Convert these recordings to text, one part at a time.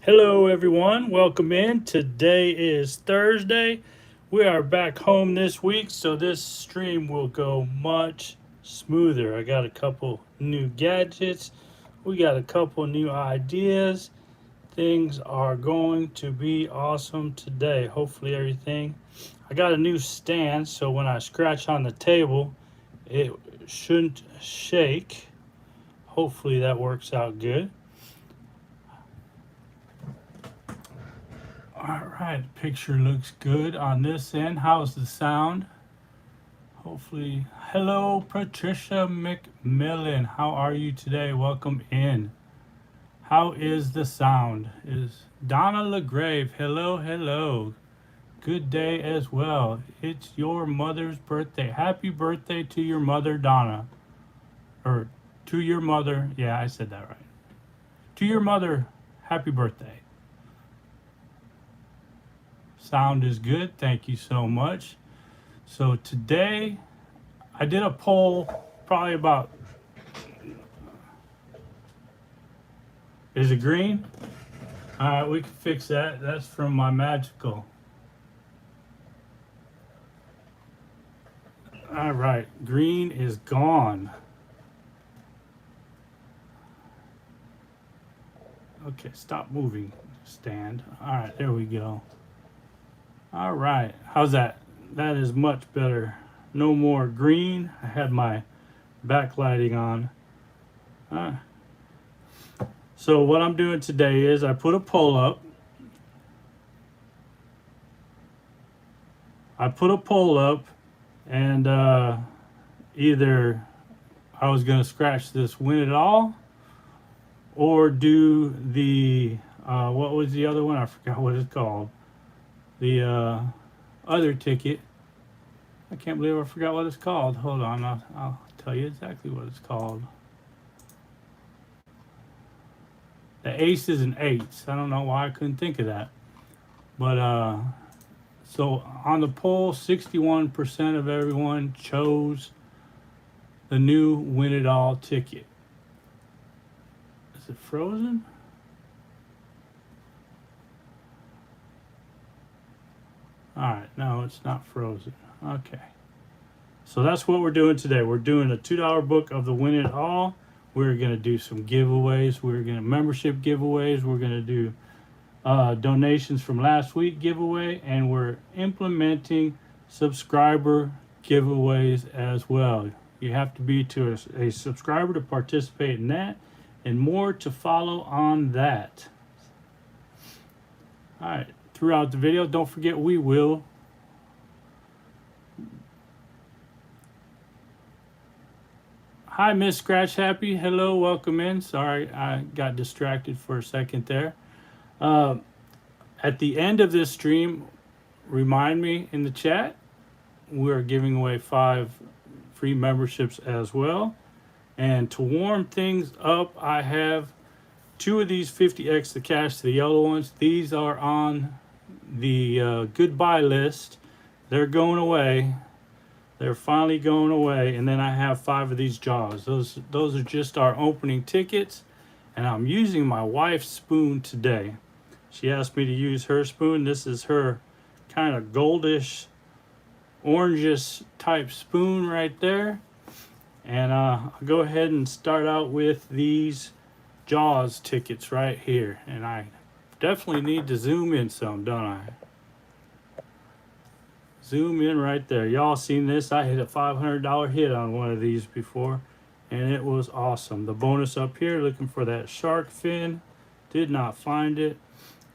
Hello, everyone. Welcome in. Today is Thursday. We are back home this week, so this stream will go much smoother. I got a couple new gadgets, we got a couple new ideas. Things are going to be awesome today. Hopefully, everything. I got a new stand, so when I scratch on the table, it shouldn't shake. Hopefully, that works out good. All right, picture looks good on this end. How's the sound? Hopefully. Hello, Patricia McMillan. How are you today? Welcome in. How is the sound? Is Donna LaGrave? Hello, hello. Good day as well. It's your mother's birthday. Happy birthday to your mother, Donna. Or to your mother. Yeah, I said that right. To your mother, happy birthday. Sound is good. Thank you so much. So today I did a poll probably about, is it green? All right, we can fix that. That's from my magical. All right, green is gone. Okay, stop moving, stand. All right, there we go. All right, how's that? That is much better. No more green. I had my backlighting on. So what I'm doing today is I put a poll up. And either I was going to scratch this win it all or do the, what was the other one? I forgot what it's called. The other ticket. I can't believe I forgot what it's called. Hold on, I'll tell you exactly what it's called. The aces and eights. I don't know why I couldn't think of that. But so on the poll, 61% of everyone chose the new Win It All ticket. Is it frozen? All right, no, it's not frozen. Okay. So that's what we're doing today. We're doing a $2 book of the Win It All. We're going to do some giveaways. We're going to membership giveaways. We're going to do donations from last week giveaway, and we're implementing subscriber giveaways as well. You have to be to a subscriber to participate in that, and more to follow on that. All right, throughout the video, don't forget we will hi, Miss Scratch Happy. Hello, welcome in. Sorry, I got distracted for a second there. At the end of this stream, remind me in the chat. We're giving away 5 free memberships as well. And to warm things up, I have 2 of these 50x the cash, the yellow ones. These are on the goodbye list. They're going away. They're finally going away. And then I have 5 of these jaws. Those are just our opening tickets. And I'm using my wife's spoon today. She asked me to use her spoon. This is her kind of goldish, orangish type spoon right there. And I'll go ahead and start out with these Jaws tickets right here. And I definitely need to zoom in some, don't I? Zoom in right there. Y'all seen this? I hit a $500 hit on one of these before, and it was awesome. The bonus up here, looking for that shark fin. Did not find it.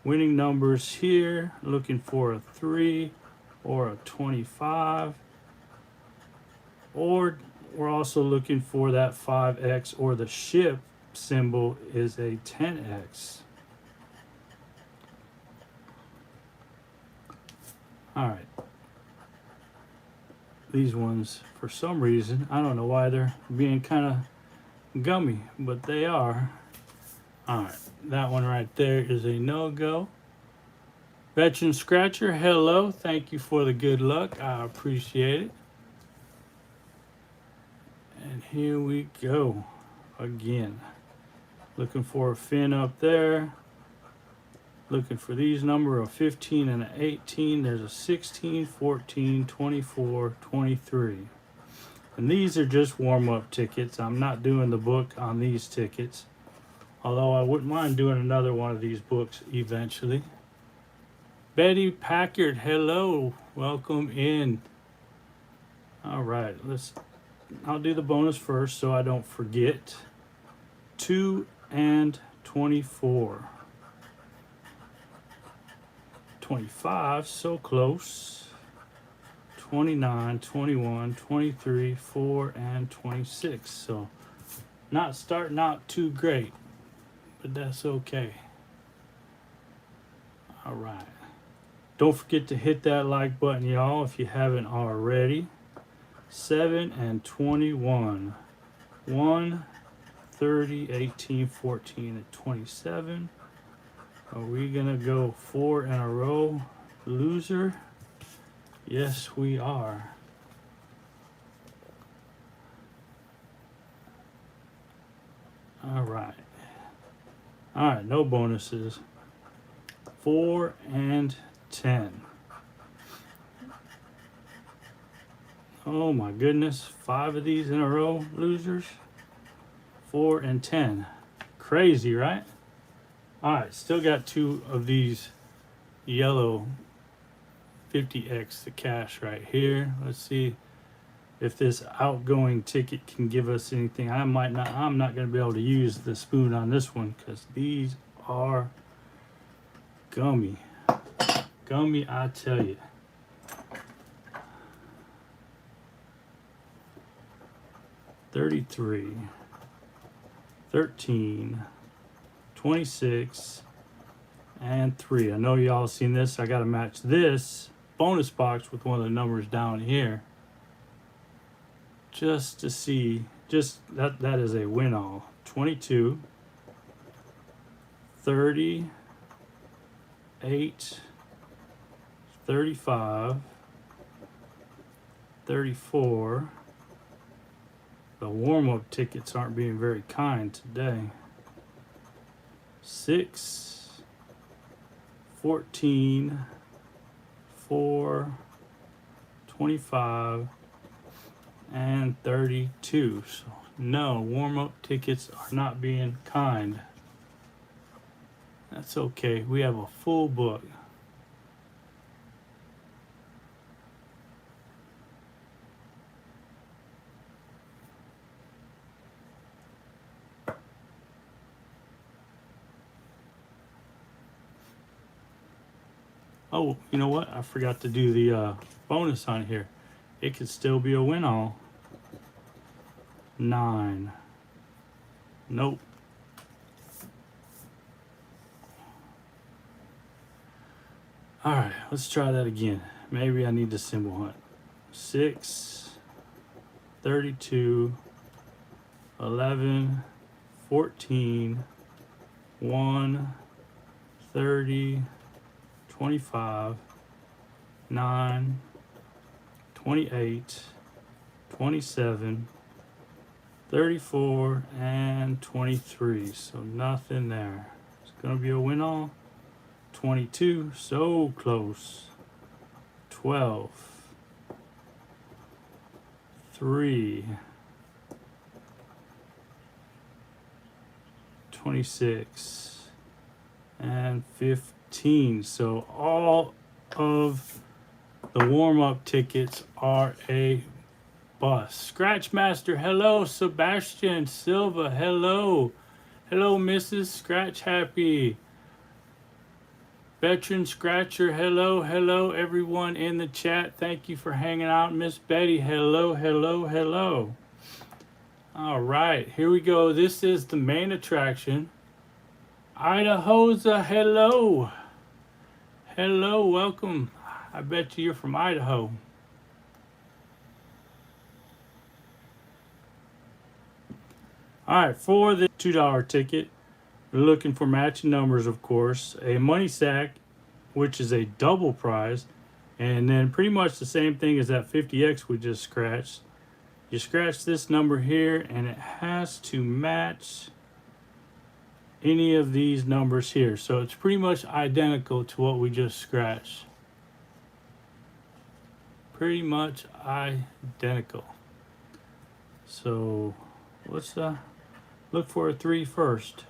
Winning numbers here, looking for a 3 or a 25. Or we're also looking for that 5x, or the ship symbol is a 10x. All right. These ones, for some reason, I don't know why they're being kind of gummy, but they are. All right, that one right there is a no-go. Veteran Scratcher, hello. Thank you for the good luck. I appreciate it. And here we go again. Looking for a fin up there. Looking for these number of 15 and an 18. There's a 16, 14, 24, 23. And these are just warm-up tickets. I'm not doing the book on these tickets, although I wouldn't mind doing another one of these books eventually. Betty Packard, hello. Welcome in. All right, I'll do the bonus first so I don't forget. 2 and 24. 25, so close. 29, 21, 23, 4, and 26. So not starting out too great, but that's okay. All right. Don't forget to hit that like button, y'all, if you haven't already. 7 and 21. 1, 30, 18, 14, and 27. Are we going to go 4 in a row? Loser? Yes, we are. All right. All right, no bonuses. 4 and 10. Oh my goodness, 5 of these in a row, losers. 4 and 10. Crazy, right? All right, still got 2 of these yellow 50x, the cash right here. Let's see if this outgoing ticket can give us anything. I'm not going to be able to use the spoon on this one because these are gummy. Gummy, I tell you. $33, 13, 26, and 3. I know y'all seen this. I got to match this bonus box with one of the numbers down here just to see. Just that is a win all. 22, 30, 8, 35, 34. The warm-up tickets aren't being very kind today. 6, 14, 4, 25, and 32. So no, warm-up tickets are not being kind. That's okay. We have a full book. Oh, you know what? I forgot to do the bonus on here. It could still be a win all. 9. Nope. All right, let's try that again. Maybe I need the symbol hunt. 6, 32, 11, 14, 1, 30, 25, 9, 28, 27, 34, and 23. So nothing there. It's going to be a win all. 22, so close. 12, 3, 26, and 15. So all of the warm-up tickets are a bust. Scratch Master, hello. Sebastian Silva, hello. Hello, Mrs. Scratch Happy. Veteran Scratcher, hello. Hello, everyone in the chat. Thank you for hanging out. Miss Betty, hello, hello, hello. All right, here we go. This is the main attraction. Idaho's a hello. Hello, welcome. I bet you're from Idaho. All right, for the $2 ticket, we're looking for matching numbers, of course. A money sack, which is a double prize, and then pretty much the same thing as that 50x we just scratched. You scratch this number here, and it has to match any of these numbers here. So it's pretty much identical to what we just scratched. Pretty much identical. So let's look for a 3 first.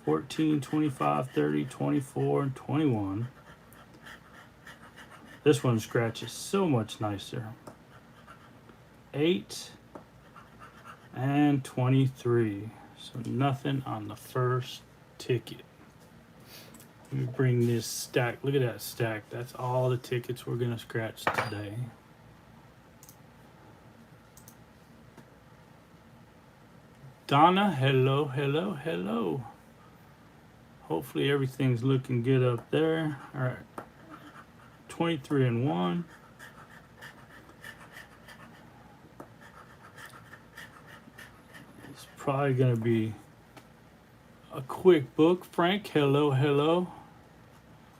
14, 25, 30, 24, and 21. This one scratches so much nicer. 8 and 23. So nothing on the first ticket. Let me bring this stack. Look at that stack. That's all the tickets we're going to scratch today. Donna, hello, hello, hello. Hopefully everything's looking good up there. All right. 23 and 1. It's probably going to be a quick book. Frank, hello, hello.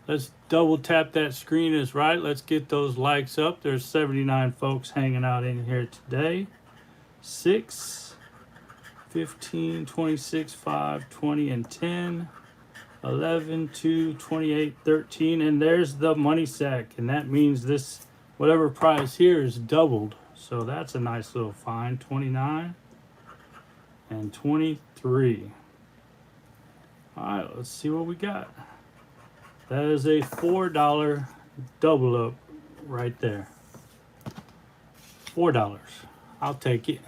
Let's double tap that screen is right. Let's get those likes up. There's 79 folks hanging out in here today. 6, 15, 26, 5, 20, and 10. 11, 2, 28, 13. And there's the money sack. And that means this, whatever prize here is doubled. So that's a nice little find. 29 and 23. All right, let's see what we got. That is a $4 double up right there. $4. I'll take it.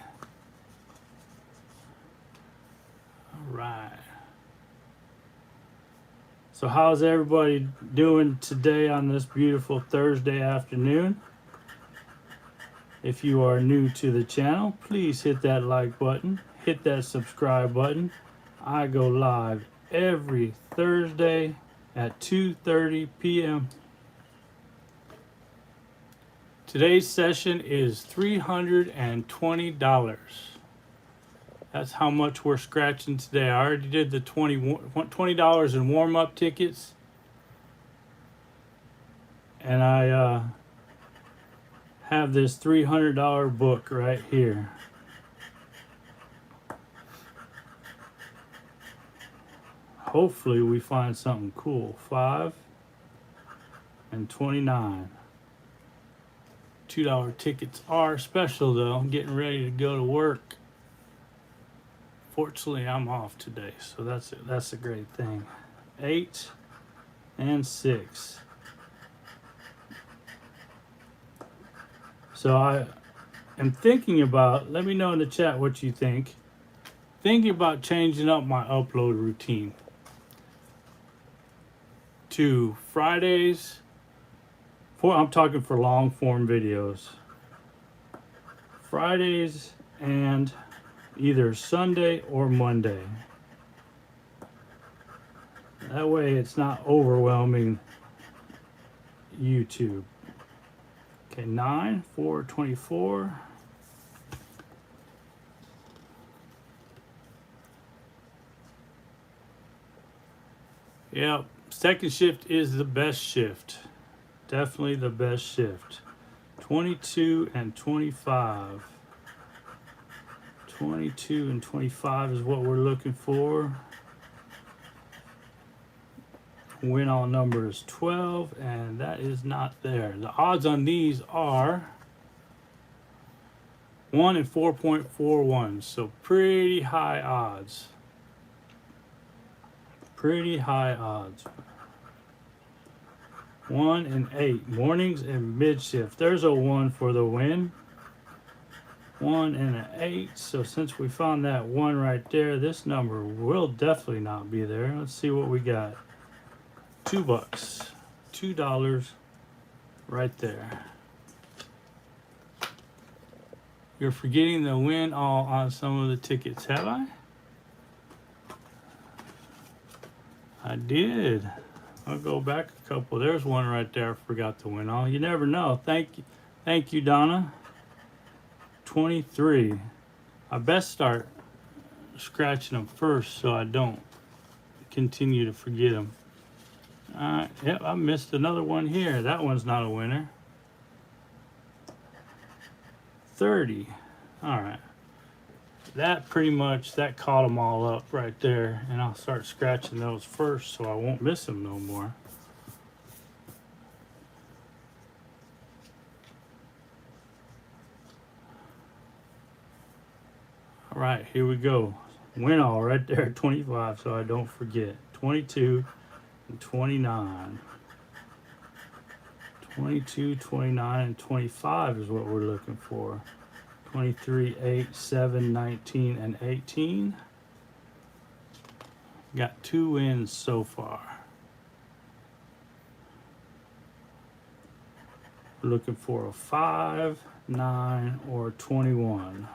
All right. So how's everybody doing today on this beautiful Thursday afternoon? If you are new to the channel, please hit that like button, hit that subscribe button. I go live every Thursday at 2:30 p.m. Today's session is $320. That's how much we're scratching today. I already did the $20 in warm-up tickets. And I have this $300 book right here. Hopefully we find something cool. 5 and 29. $2 tickets are special though. I'm getting ready to go to work. Fortunately, I'm off today, so that's a great thing. 8 and 6. So I am thinking about, let me know in the chat what you think. Thinking about changing up my upload routine to Fridays. I'm talking for long form videos. Fridays and either Sunday or Monday. That way it's not overwhelming YouTube. Okay, 9, 4, 24. Yep, second shift is the best shift. Definitely the best shift. 22 and 25. 22 and 25 is what we're looking for. Win all number is 12, and that is not there. The odds on these are 1 and 4.41, so pretty high odds. Pretty high odds. 1 and 8, mornings and mid shift. There's a 1 for the win. 1 and an 8. So since we found that 1 right there, this number will definitely not be there. Let's see what we got. $2. $2 right there. You're forgetting the win all on some of the tickets, have I? I did. I'll go back a couple. There's one right there I forgot to win all. You never know. Thank you, Donna. 23. I best start scratching them first so I don't continue to forget them. Alright, yep, I missed another one here. That one's not a winner. 30. Alright. that pretty much, that caught them all up right there. And I'll start scratching those first so I won't miss them no more. All right, here we go. Win all right there, 25, so I don't forget. 22 and 29. 22, 29, and 25 is what we're looking for. 23, 8, 7, 19, and 18. Got 2 wins so far. We're looking for a 5, 9, or 21.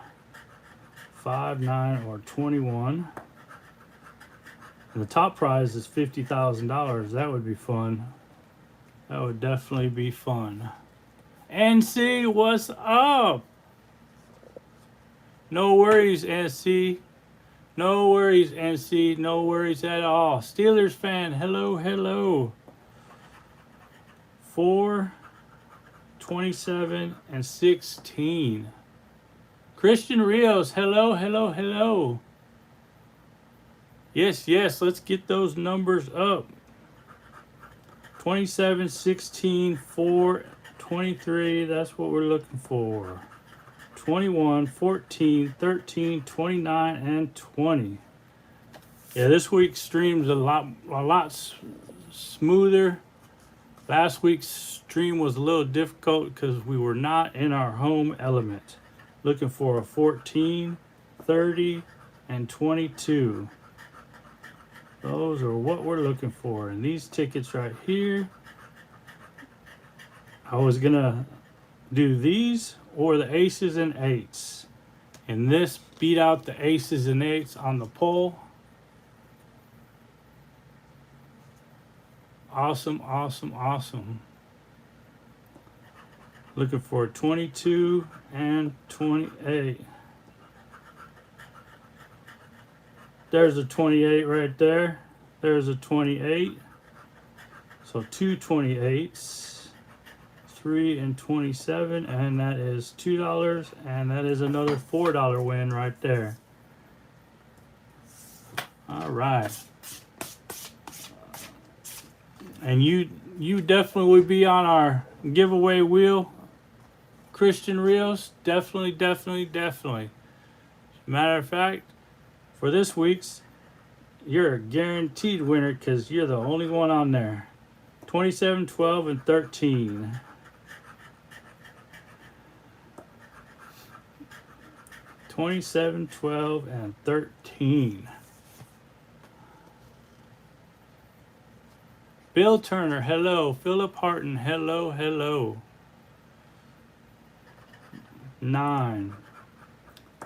5, 9, or 21. And the top prize is $50,000. That would be fun. That would definitely be fun. NC, what's up? No worries, NC. No worries, NC. No worries at all. Steelers fan, hello, hello. 4, 27, and 16. Christian Rios, hello, hello, hello. Yes, yes, let's get those numbers up. 27, 16, 4, 23, that's what we're looking for. 21, 14, 13, 29, and 20. Yeah, this week's stream's a lot smoother. Last week's stream was a little difficult because we were not in our home element. Looking for a 14, 30, and 22. Those are what we're looking for. And these tickets right here, I was gonna do these or the aces and 8s. And this beat out the aces and 8s on the poll. Awesome, awesome, awesome. Looking for 22 and 28. There's a 28 right there. There's a 28. So 2 28s. 3 and 27, and that is $2, and that is another $4 win right there. All right. And you definitely would be on our giveaway wheel, Christian Rios. Definitely, definitely, definitely. Matter of fact, for this week's, you're a guaranteed winner because you're the only one on there. 27, 12, and 13. 27, 12, and 13. Bill Turner, hello. Philip Harton, hello, hello. 9,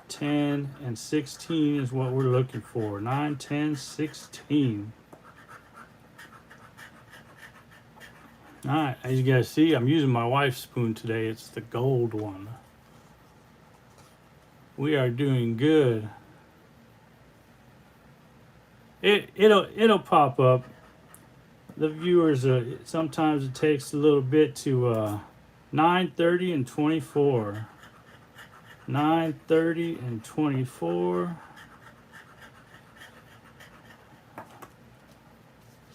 10, and 16 is what we're looking for. 9, 10, 16. All right, as you guys see, I'm using my wife's spoon today. It's the gold one. We are doing good. It'll pop up. The viewers, sometimes it takes a little bit to 9:30 and 24. 9:30 and 24.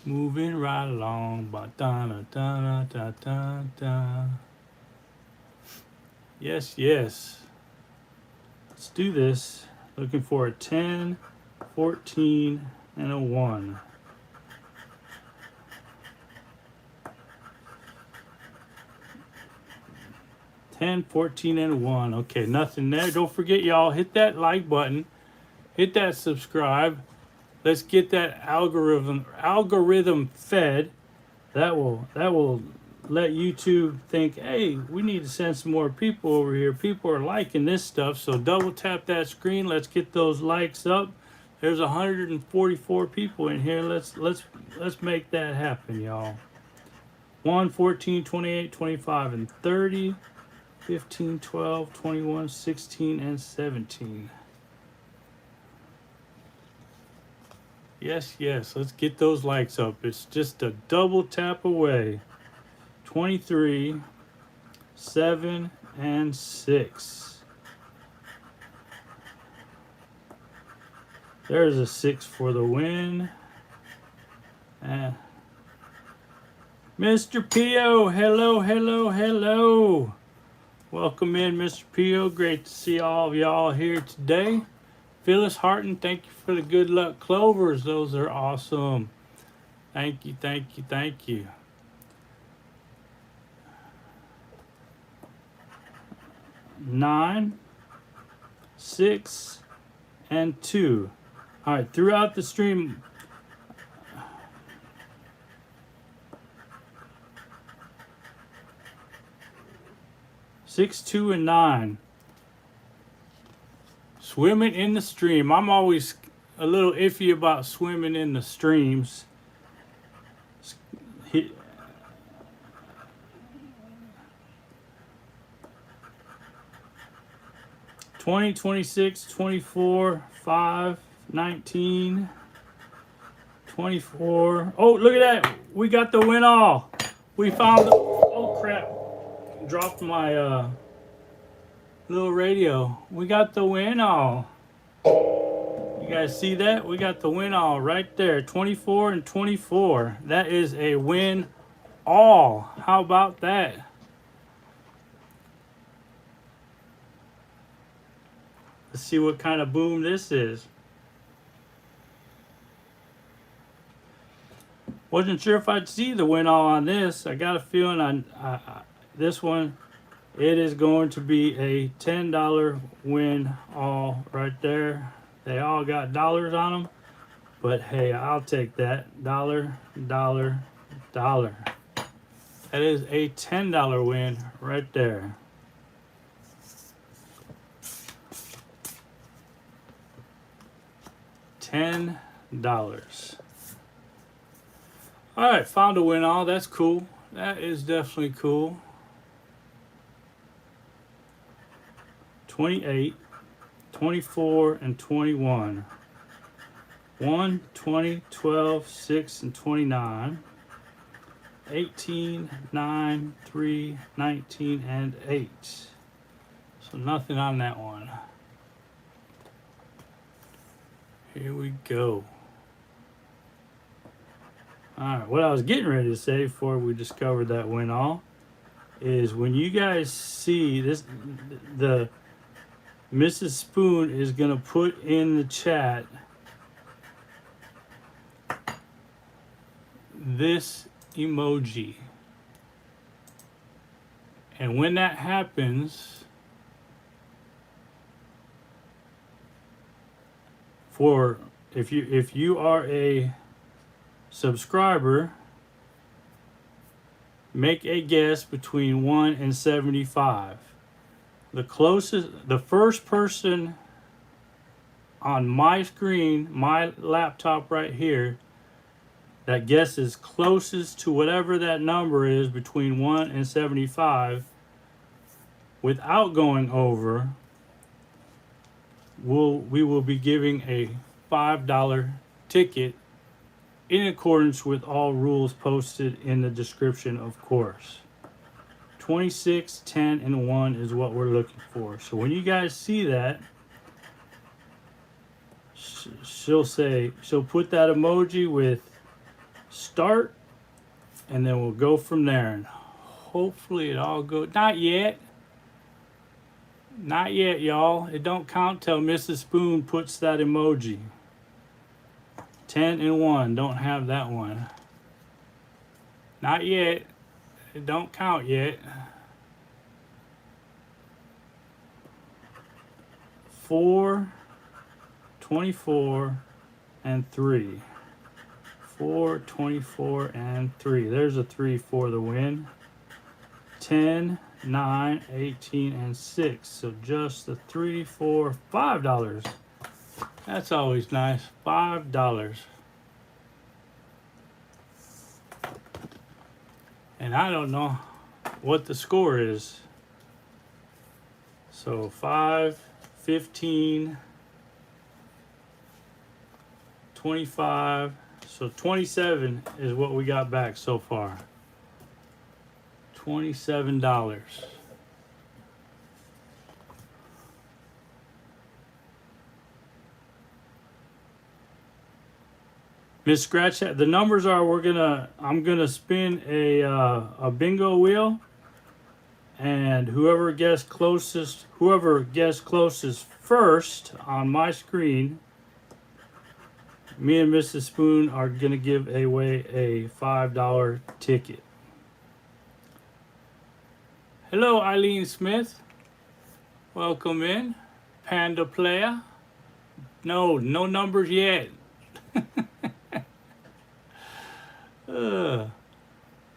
Moving right along. Ba-da-da-da-da-da-da. Yes, yes. Let's do this. Looking for a 10, 14, and a 1. $10, 14, and a 1. Okay, nothing there. Don't forget, y'all, hit that like button. Hit that subscribe. Let's get that algorithm fed. That will let YouTube think, hey, we need to send some more people over here. People are liking this stuff, so double tap that screen. Let's get those likes up. There's 144 people in here. Let's make that happen, y'all. 1, 14, 28, 25, and 30. 15, 12, 21, 16, and 17. Yes, yes, let's get those likes up. It's just a double tap away. 23, 7, and 6. There's a 6 for the win. Mr. Pio, hello, hello, hello. Welcome in, Mr. Pio. Great to see all of y'all here today. Phyllis Harton, thank you for the good luck clovers. Those are awesome. Thank you, thank you, thank you. Nine, 6, and 2. All right, throughout the stream, six, 2, and 9. Swimming in the stream. I'm always a little iffy about swimming in the streams. 20, 26, 24, 5, 19, 24. Oh, look at that. We got the win all. We found the, oh crap. Dropped my little radio. We got the win all. You guys see that? We got the win all right there. 24 and 24. That is a win all. How about that? Let's see what kind of boom this is. Wasn't sure if I'd see the win all on this. I got a feeling this one, it is going to be a $10 win all right there. They all got dollars on them, but hey, I'll take that. Dollar, dollar, dollar. That is a $10 win right there. $10. All right, found a win all. That's cool. That is definitely cool. 28, 24, and 21. 1, 20, 12, 6, and 29. 18, 9, 3, 19, and 8. So nothing on that one. Here we go. Alright, what I was getting ready to say before we discovered that win all is when you guys see this, the Mrs. Spoon is going to put in the chat this emoji. And when that happens, for if you are a subscriber, make a guess between 1 and 75. The first person on my screen, my laptop right here, that guesses closest to whatever that number is between 1 and 75 without going over, we will be giving a $5 ticket in accordance with all rules posted in the description, of course. 26, 10, and 1 is what we're looking for. So when you guys see that, she'll put that emoji with start, and then we'll go from there. And hopefully it all goes. Not yet. Not yet, y'all. It don't count till Mrs. Spoon puts that emoji. 10 and 1. Don't have that one. Not yet. It don't count yet. 4, 24, and 3. 4, 24, and 3. There's a 3 for the win. 10, 9, 18, and 6. So just the 3, 4, $5. That's always nice. $5. And I don't know what the score is. So 5, 15, 25. So 27 is what we got back so far. $27. Miss Scratch, the numbers are I'm gonna spin a bingo wheel, and whoever guessed closest first on my screen, me and Mrs. Spoon are gonna give away a $5 ticket. Hello, Eileen Smith. Welcome in, Panda Player. No numbers yet.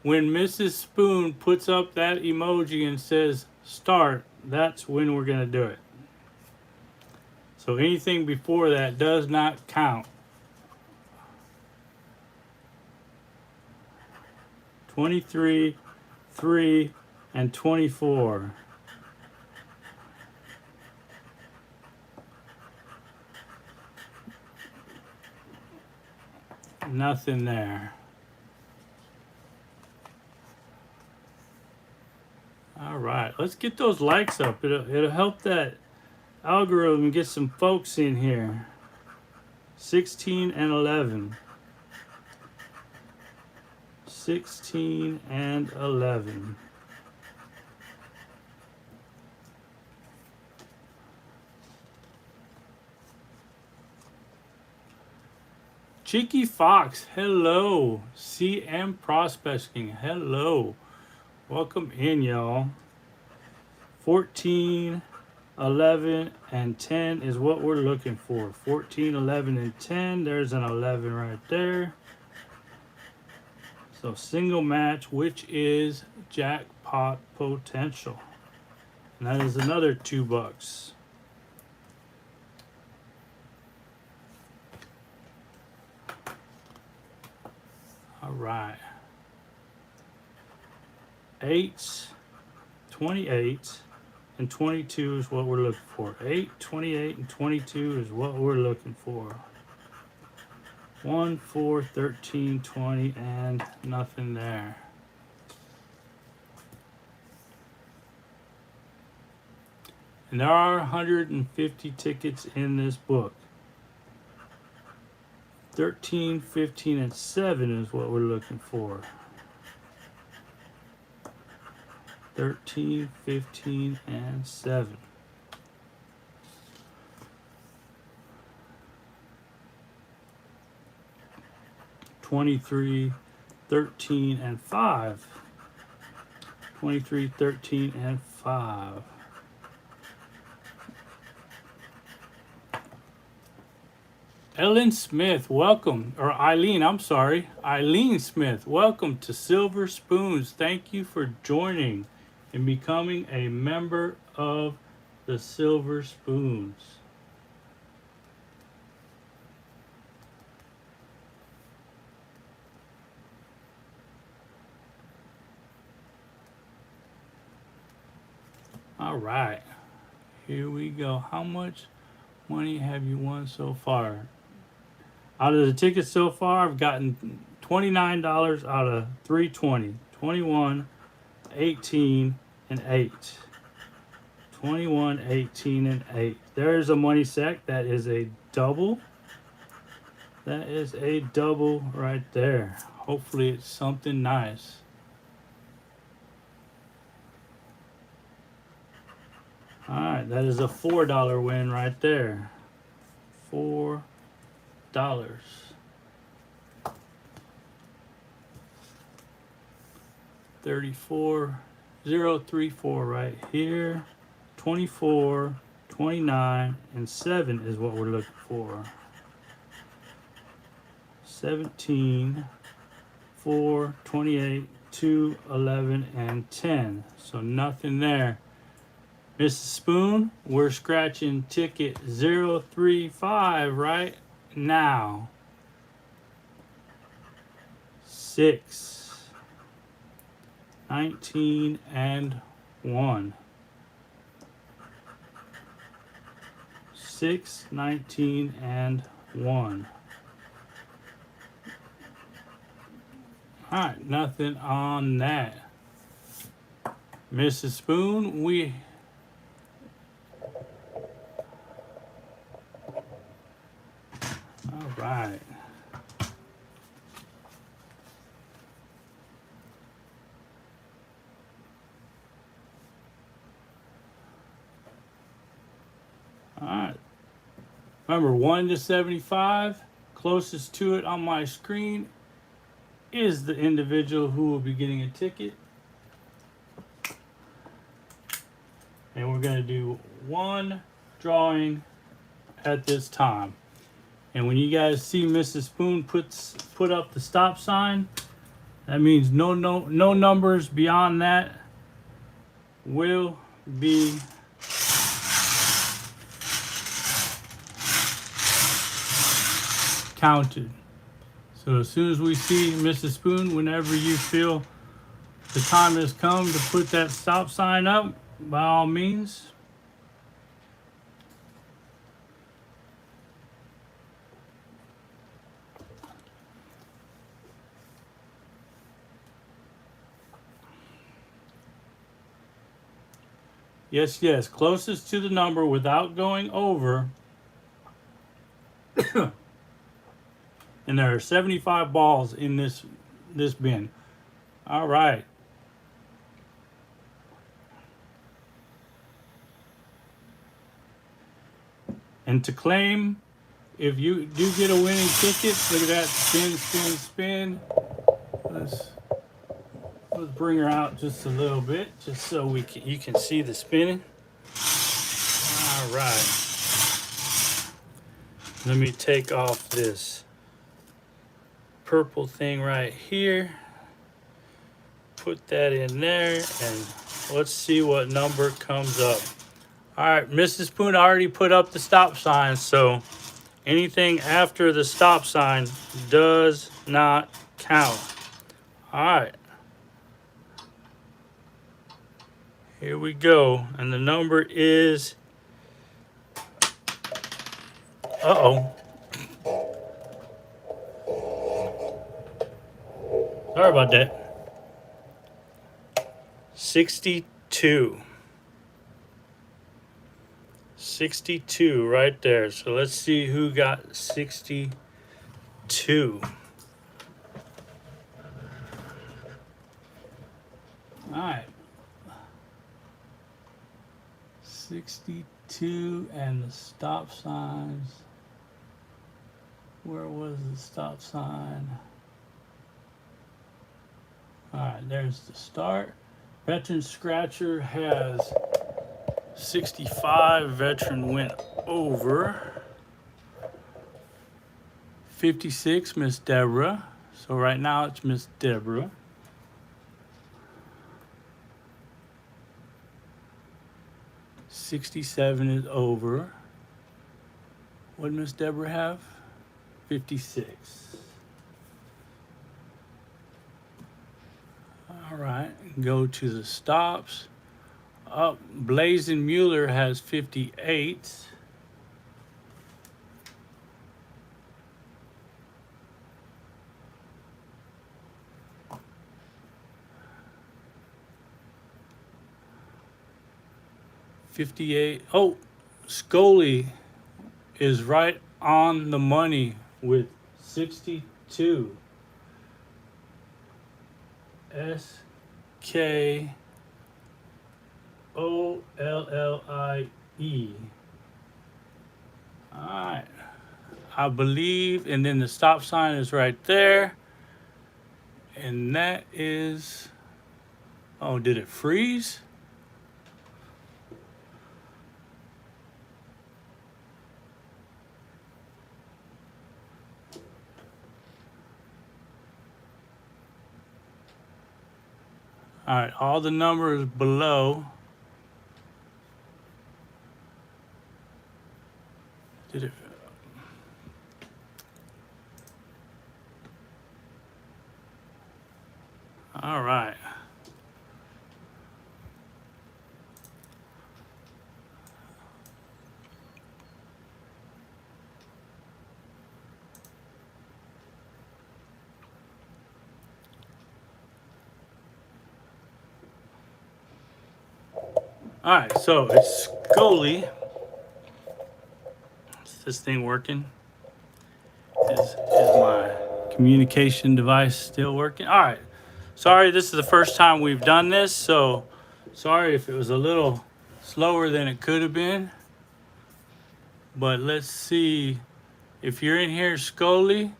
When Mrs. Spoon puts up that emoji and says start, that's when we're going to do it. So anything before that does not count. 23, 3, and 24. Nothing there. All right, let's get those likes up. It'll help that algorithm get some folks in here. 16 and 11. 16 and 11. Cheeky Fox, hello. CM Prospecting, hello. Welcome in, y'all. 14, 11, and 10 is what we're looking for. 14, 11, and 10. There's an 11 right there. So single match, which is jackpot potential. And that is another $2. All right. 8s, 28, and 22 is what we're looking for. 8, 28, and 22 is what we're looking for. 1, 4, 13, 20, and nothing there. And there are 150 tickets in this book. 13, 15, and 7 is what we're looking for. 13, 15, and 7. $23, 13, and 5. 23, 13, and 5. Ellen Smith, welcome. Or Eileen, I'm sorry. Eileen Smith, welcome to Silver Spoons. Thank you for joining and becoming a member of the Silver Spoons. All right, here we go. How much money have you won so far? Out of the tickets so far, I've gotten $29 out of 320. 21, 18, and 8. 21, 18, and 8. There's a money sack. That is a double. That is a double right there. Hopefully it's something nice. Alright, that is a $4 win right there. $4. 34,034 right here. 24, 29, and 7 is what we're looking for. 17, 4, 28, 2, 11, and 10. So nothing there. Mrs. Spoon, we're scratching ticket 035 right now. 6, 19, and 1. 6, 19, and 1. Alright, nothing on that. Mrs. Spoon, we... Alright. All right. Remember, 1 to 75. Closest to it on my screen is the individual who will be getting a ticket. And we're going to do one drawing at this time. And when you guys see Mrs. Spoon put up the stop sign, that means no numbers beyond that will be counted. So as soon as we see Mrs. Spoon, whenever you feel the time has come to put that stop sign up, by all means. Yes, yes, closest to the number without going over. And there are 75 balls in this bin. All right. And to claim, if you do get a winning ticket, look at that, spin, spin, spin. Let's bring her out just a little bit, just so you can see the spinning. All right. Let me take off this purple thing right here. Put that in there, and let's see what number comes up. All right, Mrs. Spoon already put up the stop sign, so anything after the stop sign does not count. All right. Here we go, and the number is, uh-oh. Sorry about that. 62. 62 right there. So let's see who got 62. All right. 62 and the stop signs. Where was the stop sign? All right, there's the start. Veteran Scratcher has 65. Veteran went over. 56, Miss Deborah. So right now it's Miss Deborah. 67 is over. What did Miss Deborah have? 56. All right, go to the stops. Up, Blazing Mueller has 58. Oh, Scully is right on the money with 62. SKOLLIE. All right, I believe, and then the stop sign is right there, and that is, oh, did it freeze? All right, all the numbers below. Did it? All right. All right, so it's Scully. Is this thing working? Is my communication device still working? All right. Sorry, this is the first time we've done this, so sorry if it was a little slower than it could have been. But let's see if you're in here, Scully.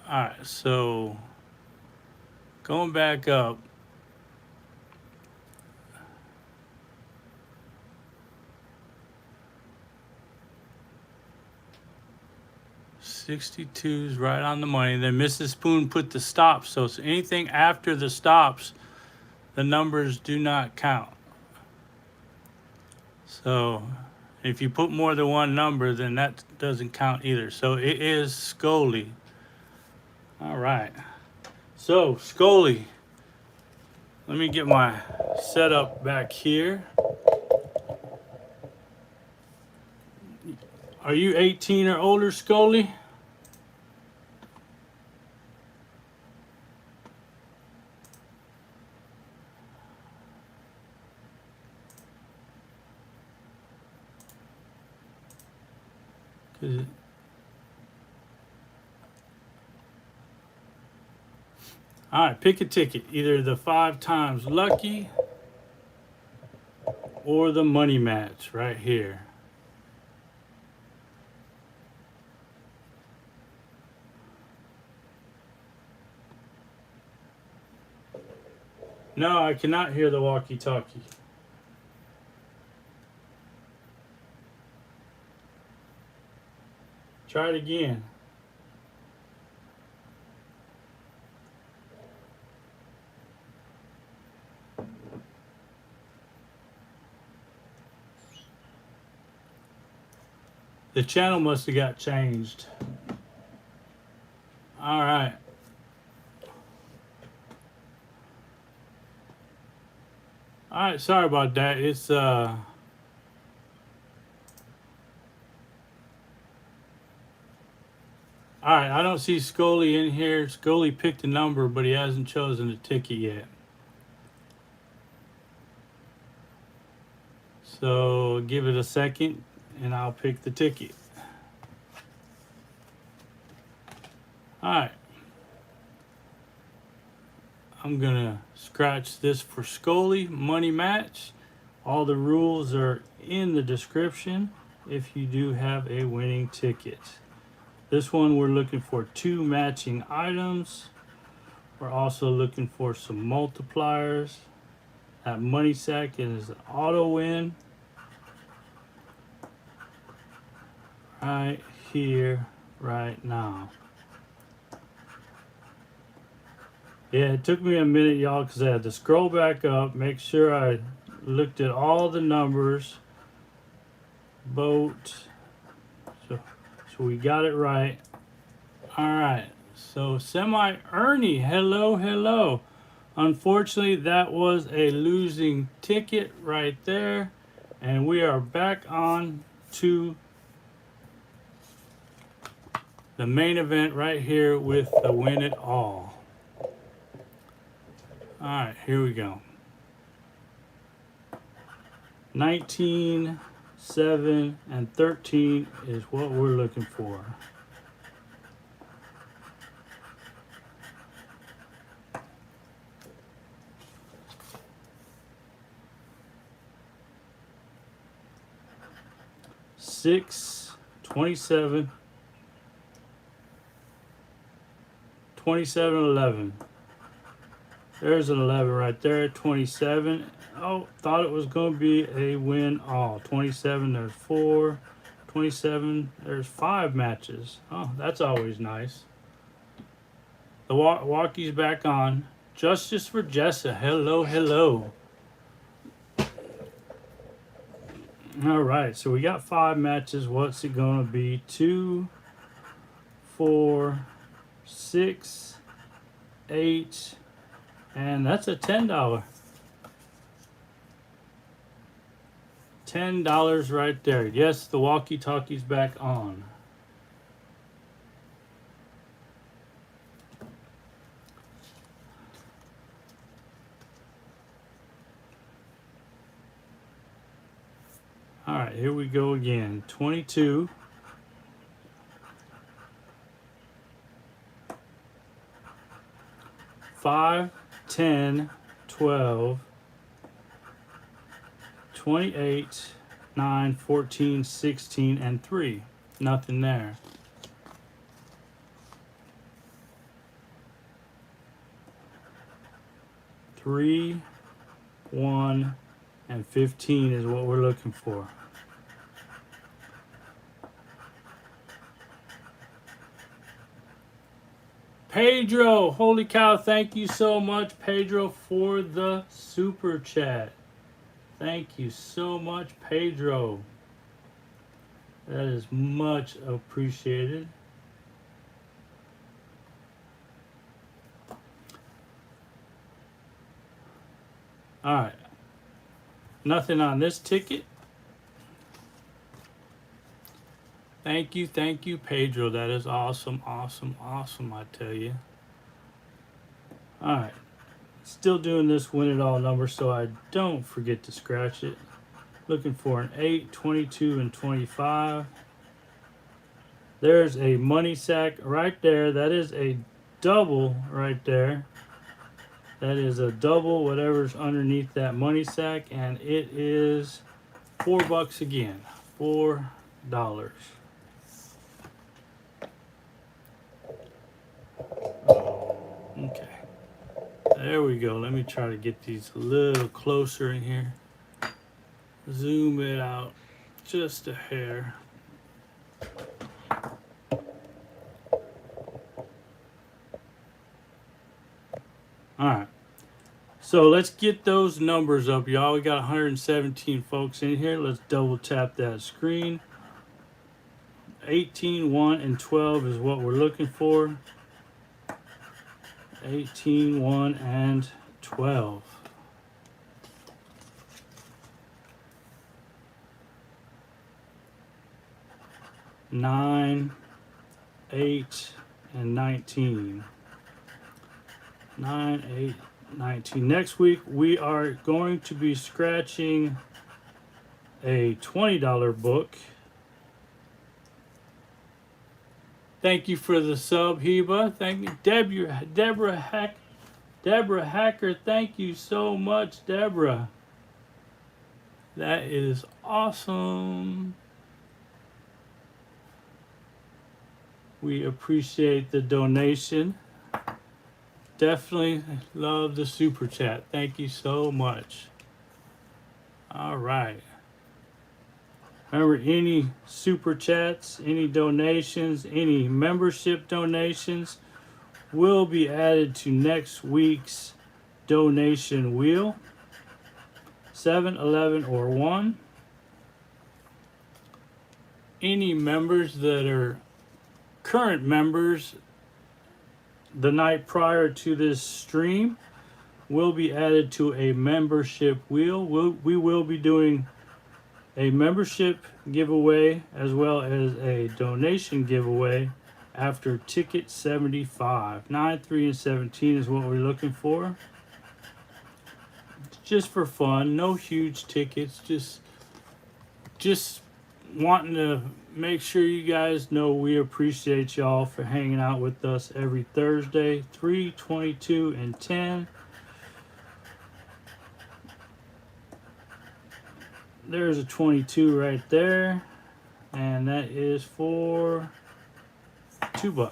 All right, so going back up. $62's right on the money. Then Mrs. Spoon put the stops. So it's anything after the stops, the numbers do not count. So if you put more than one number, then that doesn't count either. So it is Scully. All right. So Scully, let me get my setup back here. Are you 18 or older, Scully? All right, pick a ticket. Either the 5 times lucky or the money match right here. No, I cannot hear the walkie-talkie. Try it again. The channel must have got changed. All right. All right, sorry about that. It's all right, I don't see Scully in here. Scully picked a number, but he hasn't chosen a ticket yet. So give it a second and I'll pick the ticket. All right. I'm gonna scratch this for Scully money match. All the rules are in the description if you do have a winning ticket. This one we're looking for 2 matching items. We're also looking for some multipliers. That money sack is an auto win. Right here, right now. Yeah, it took me a minute, y'all, because I had to scroll back up, make sure I looked at all the numbers. Boat. So we got it right. All right. So Semi Ernie, hello, hello. Unfortunately, that was a losing ticket right there. And we are back on to the main event right here with the win it all. All right, here we go. 19, 7, and 13 is what we're looking for. Six, 27, 27, 11. There's an 11 right there. 27. Oh, thought it was going to be a win all. 27, there's 4. 27, there's 5 matches. Oh, that's always nice. The walkie's back on. Justice for Jessa. Hello, hello. All right, so we got 5 matches. What's it going to be? 2, 4, 6, 8, and that's a $10. $10 right there. Yes, the walkie-talkie's back on. All right, here we go again. 22, 5, 10, 12, 28, 9, 14, 16, and 3. Nothing there. Three, 1, and 15 is what we're looking for. Pedro, holy cow, thank you so much, Pedro, for the super chat. Thank you so much, Pedro. That is much appreciated. All right. Nothing on this ticket. Thank you, Pedro. That is awesome, awesome, awesome, I tell you. All right. Still doing this win it all number so I don't forget to scratch it. Looking for an 8, 22, and 25. There's a money sack right there. That is a double right there. That is a double, whatever's underneath that money sack, and it is $4 again. $4. Okay. There we go. Let me try to get these a little closer in here. Zoom it out just a hair. Alright, so let's get those numbers up, y'all. We got 117 folks in here. Let's double tap that screen. 18, 1, and 12 is what we're looking for. 18, 1, and 12. Nine, 8, and 19. 9, 8, 19. Next week, we are going to be scratching a $20 book. Thank you for the sub, Heba. Thank you, Deborah Hacker. Thank you so much, Deborah. That is awesome. We appreciate the donation. Definitely love the super chat. Thank you so much. All right. Remember, any super chats, any donations, any membership donations will be added to next week's donation wheel. 7, 11, or 1. Any members that are current members the night prior to this stream will be added to a membership wheel. We will be doing a membership giveaway as well as a donation giveaway after ticket 75. 9, 3, and 17 is what we're looking for. Just for fun, no huge tickets, just wanting to make sure you guys know we appreciate y'all for hanging out with us every Thursday. 3, 22, and 10. There's a 22 right there, and that is for $2.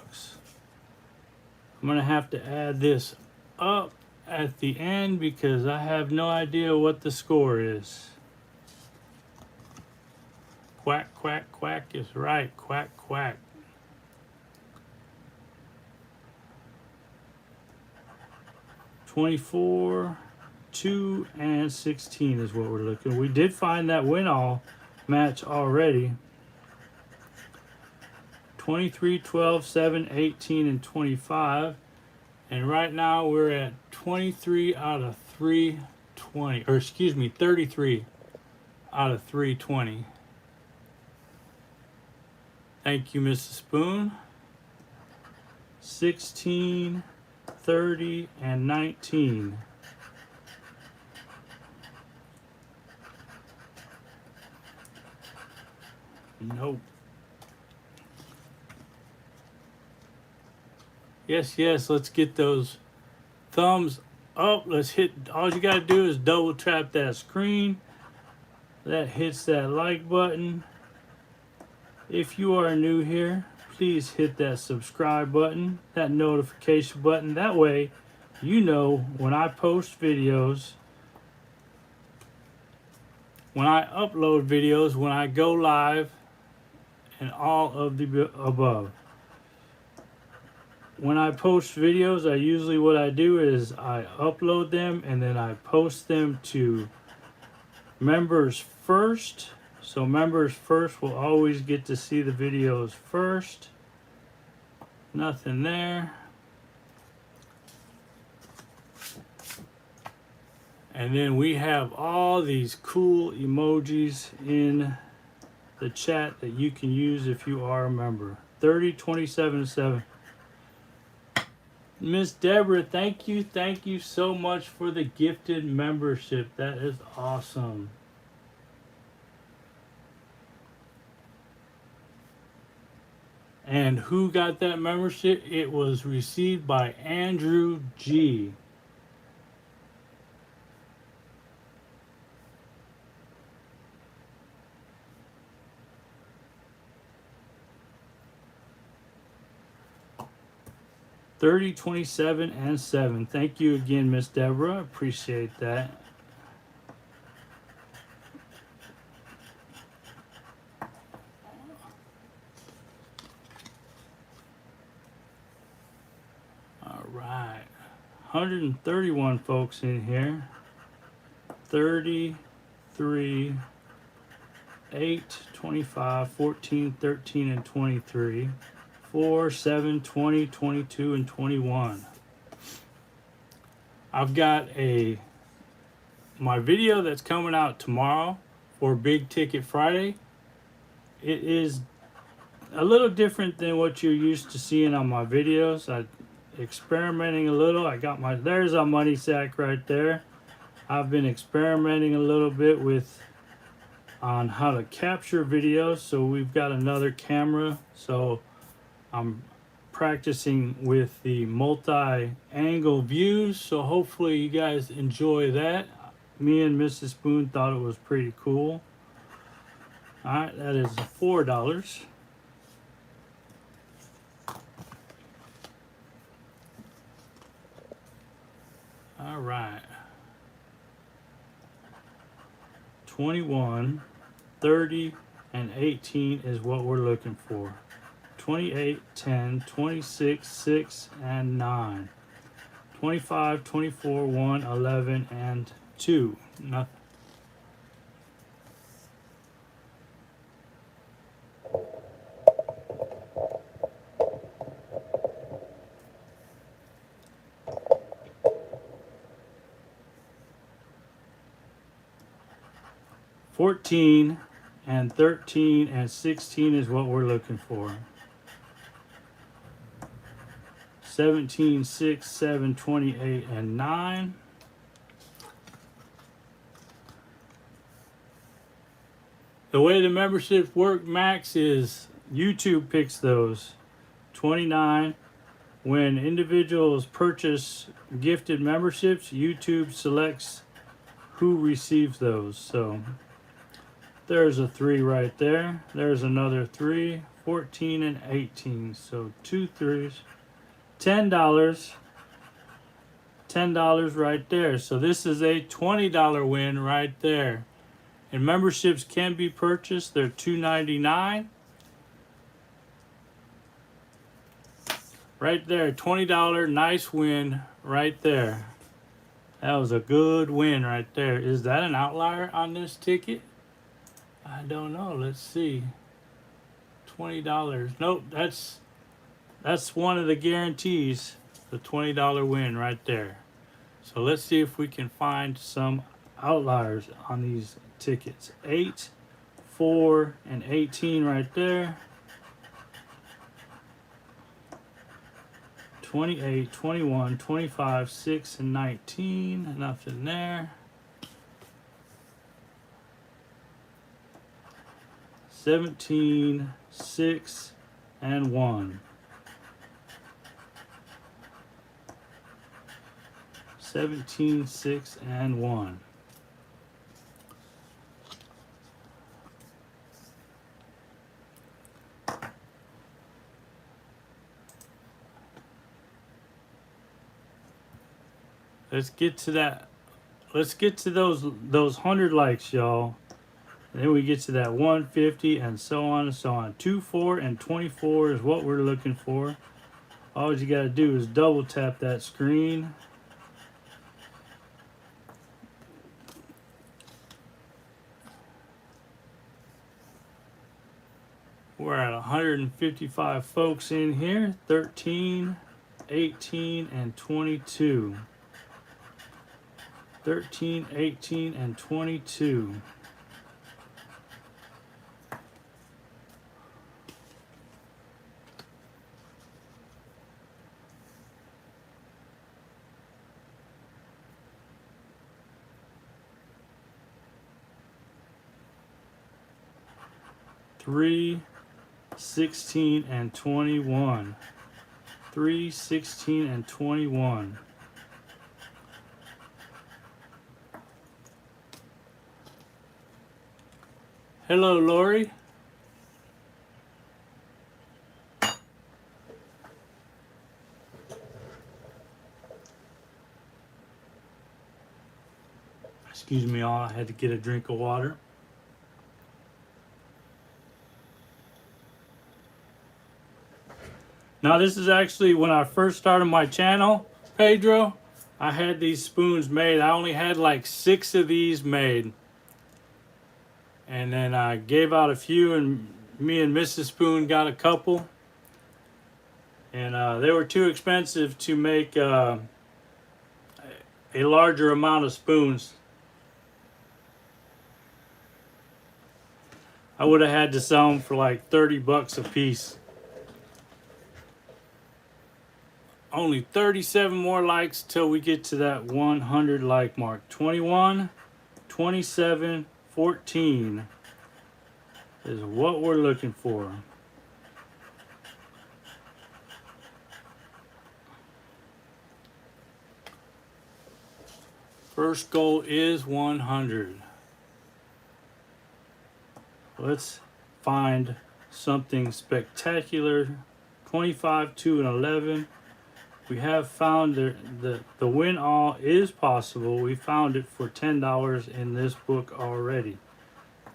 I'm gonna have to add this up at the end because I have no idea what the score is. Quack, quack, quack is right. Quack, quack. $24, 2, and 16 is what we're looking. We did find that win-all match already. 23, 12, 7, 18, and 25. And right now we're at 23 out of 320. Or excuse me, 33 out of 320. Thank you, Mrs. Spoon. 16, 30, and 19. Nope. Yes, let's get those thumbs up. Let's hit, all you got to do is double tap that screen. That hits that like button. If you are new here, please hit that subscribe button, that notification button. That way you know when I post videos, when I upload videos, when I go live, and all of the above. When I post videos, what I do is I upload them and then I post them to members first. So members first will always get to see the videos first. Nothing there. And then we have all these cool emojis in the chat that you can use if you are a member. 3027.7. Miss Deborah, thank you so much for the gifted membership. That is awesome. And who got that membership? It was received by Andrew G. $30.27.7. Thank you again, Miss Deborah. Appreciate that. All right. 131 folks in here. 33, 8, 25, 14, 13, and 23. 4, 7, 20, 22, and 21. I've got my video that's coming out tomorrow for Big Ticket Friday. It is a little different than what you're used to seeing on my videos. I'm experimenting a little. There's a money sack right there. I've been experimenting a little bit on how to capture videos. So we've got another camera. So I'm practicing with the multi-angle views, so hopefully you guys enjoy that. Me and Mrs. Spoon thought it was pretty cool. Alright, that is $4. Alright. 21, 30, and 18 is what we're looking for. 28, 10, 26, 6, and 9. 25, 24, 1, 11, and 2. Nothing. $14 and 13 and 16 is what we're looking for. 17, 6, 7, 28, and 9. The way the memberships work, Max, is YouTube picks those. 29. When individuals purchase gifted memberships, YouTube selects who receives those. So there's a 3 right there. There's another 3, 14, and 18. So 2 3s. $10 right there. So this is a $20 win right there. And memberships can be purchased. They're $2.99. Right there, $20, nice win right there. That was a good win right there. Is that an outlier on this ticket? I don't know. Let's see. $20. Nope, that's one of the guarantees, the $20 win right there. So let's see if we can find some outliers on these tickets. 8, 4, and 18 right there. 28, 21, 25, 6, and 19. Nothing there. 17, 6, and 1. 17, 6, and 1. Let's get to that. Let's get to those 100 likes, y'all. Then we get to that 150 and so on and so on. 2, 4, and 24 is what we're looking for. All you got to do is double tap that screen. We're at 155 folks in here. 13, 18, and 22. 13, 18, and 22. Three, 16, and 21. 3, 16, and 21. Hello, Lori. Excuse me, all. I had to get a drink of water. Now, this is actually when I first started my channel, Pedro. I had these spoons made. I only had like 6 of these made. And then I gave out a few, and me and Mrs. Spoon got a couple. And they were too expensive to make a larger amount of spoons. I would have had to sell them for like 30 bucks a piece. Only 37 more likes till we get to that 100 like mark. 21, 27, 14 is what we're looking for. First goal is 100. Let's find something spectacular. 25, 2, and 11. We have found the win all is possible. We found it for $10 in this book already.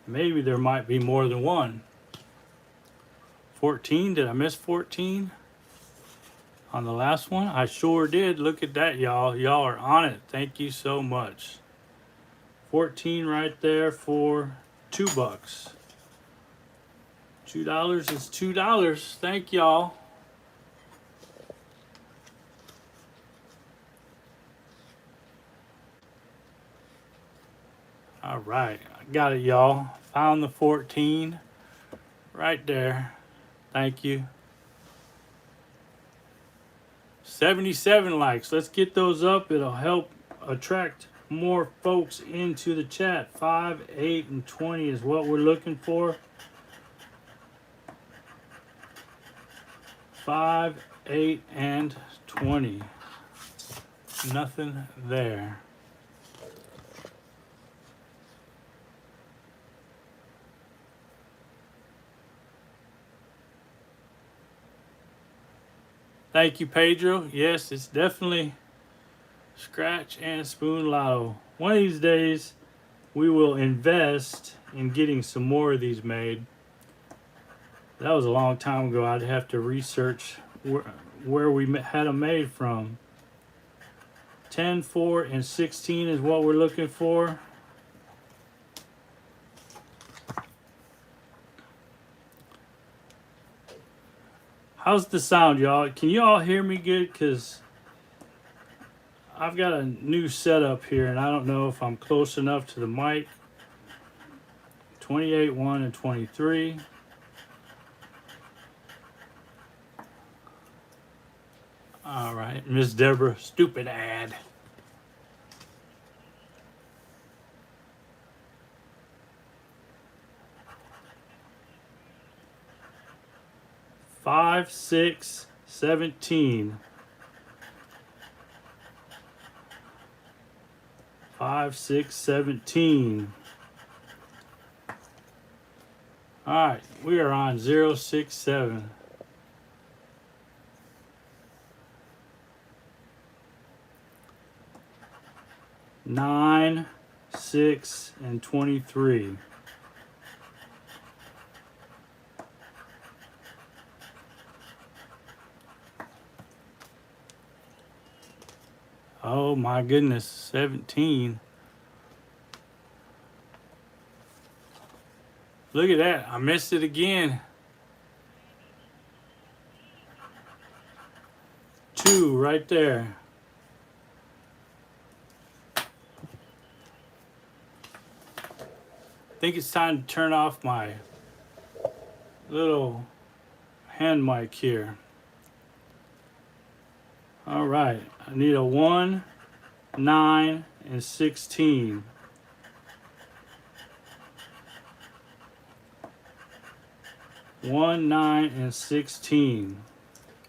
Maybe there might be more than one. 14, did I miss 14? On the last one? I sure did. Look at that, y'all. Y'all are on it. Thank you so much. 14 right there for $2. $2 is $2. Thank y'all. All right, I got it, y'all. Found the 14 right there. Thank you. 77 likes. Let's get those up. It'll help attract more folks into the chat. 5, 8, and 20 is what we're looking for. 5, 8, and 20. Nothing there. Thank you, Pedro. Yes, it's definitely Scratch and Spoon Lotto. One of these days, we will invest in getting some more of these made. That was a long time ago. I'd have to research where we had them made from. 10, 4, and 16 is what we're looking for. How's the sound, y'all? Can you all hear me good? Because I've got a new setup here, and I don't know if I'm close enough to the mic. 28, 1, and 23. All right, Miss Deborah, stupid ad. Five, 6, 17. 5, 6, 17. All right, we are on 0, 6, 7. Nine, 6, and 23. Oh my goodness, 17. Look at that, I missed it again. 2 right there. I think it's time to turn off my little hand mic here. All right, I need a 1, 9, and 16. 1, 9, and 16.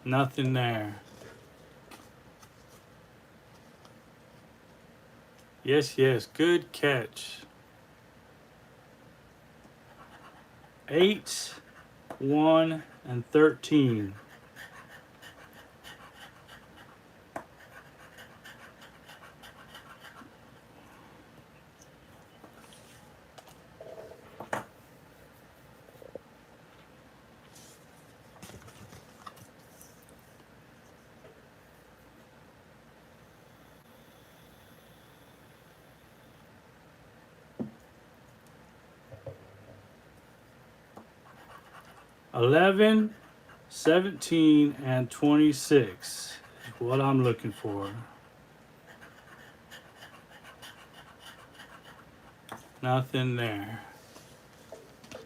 Nothing there. Yes, yes, good catch. 8, 1, and 13. $11, 17, and 26 is what I'm looking for. Nothing there.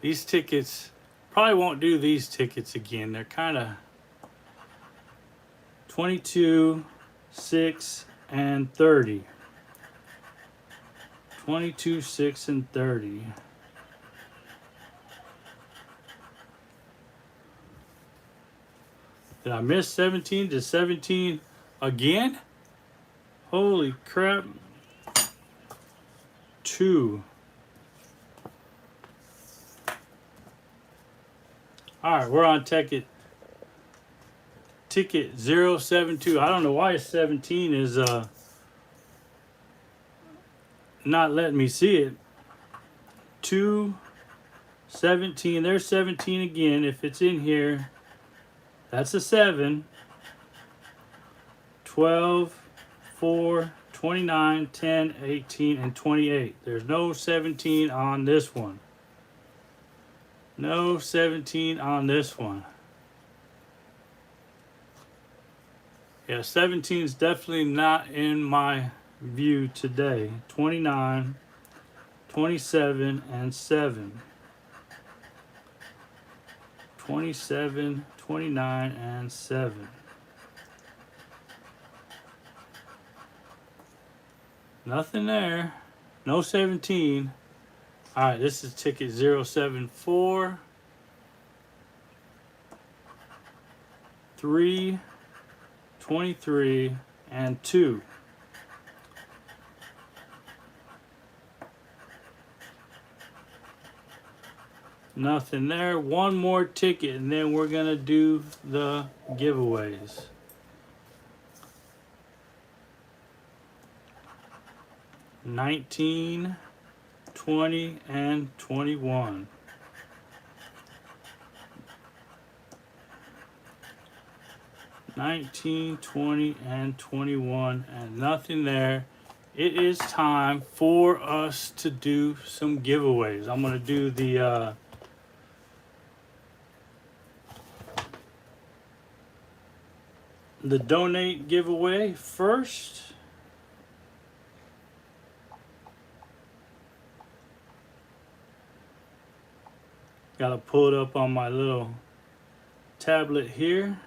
These tickets, probably won't do these tickets again. They're kind of 22, 6, and 30. 22, 6, and 30. Did I miss 17 to 17 again? Holy crap. 2. All right, we're on ticket 072. I don't know why 17 is not letting me see it. 2, 17. There's 17 again. If it's in here, that's a 7. 12, 4, 29, 10, 18, and 28. There's no 17 on this one. No 17 on this one. Yeah, 17 is definitely not in my view today. 29, 27, and 7. 27, 29, and 7. Nothing there. No 17. All right, this is ticket 074. 3, 23, and 2. Nothing there. One more ticket, and then we're going to do the giveaways. $19, 20, and 21. $19, 20, and 21, and nothing there. It is time for us to do some giveaways. I'm going to do the donate giveaway first. Got to pull it up on my little tablet here.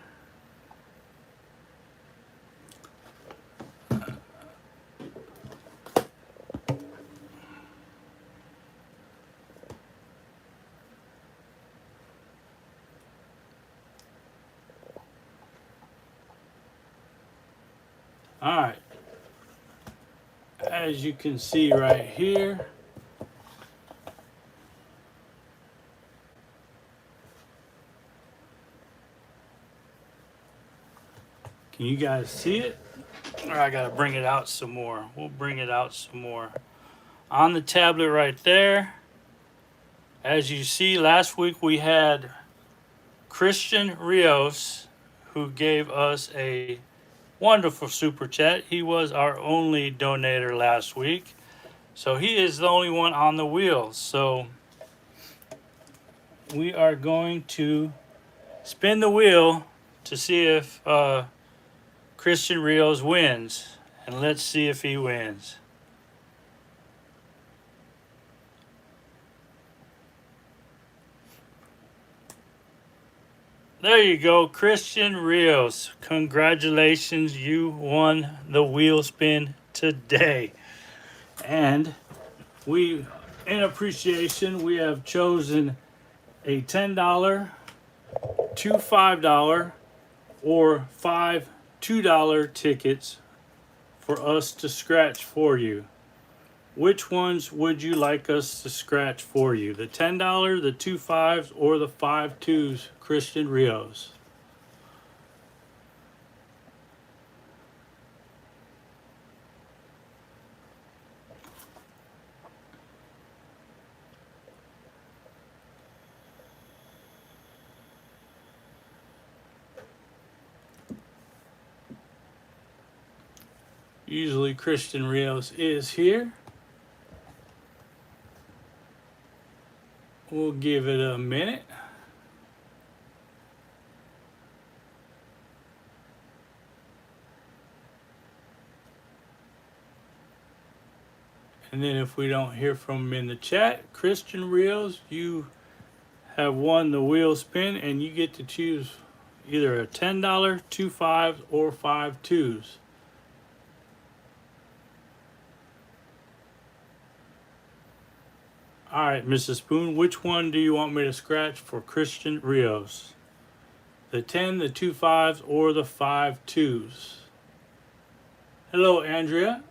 All right. as you can see right here, can you guys see it? Or I gotta bring it out some more. We'll bring it out some more. On the tablet right there, as you see, last week we had Christian Rios, who gave us a wonderful super chat. He was our only donator last week, so he is the only one on the wheel. So we are going to spin the wheel to see if Christian Rios wins, and let's see if he wins. There you go, Christian Rios. Congratulations, you won the wheel spin today. And we, in appreciation, we have chosen a $10, two $5, or 5 $2 tickets for us to scratch for you. Which ones would you like us to scratch for you? The $10, the 2 5s, or the 5 2s, Christian Rios? Usually Christian Rios is here. We'll give it a minute. And then if we don't hear from him in the chat, Christian Rios, you have won the wheel spin, and you get to choose either a $10, 2 5s, or 5 2s. All right, Mrs. Spoon, which one do you want me to scratch for Christian Rios? The 10, the 2 5s, or the 5 2s? Hello, Andrea.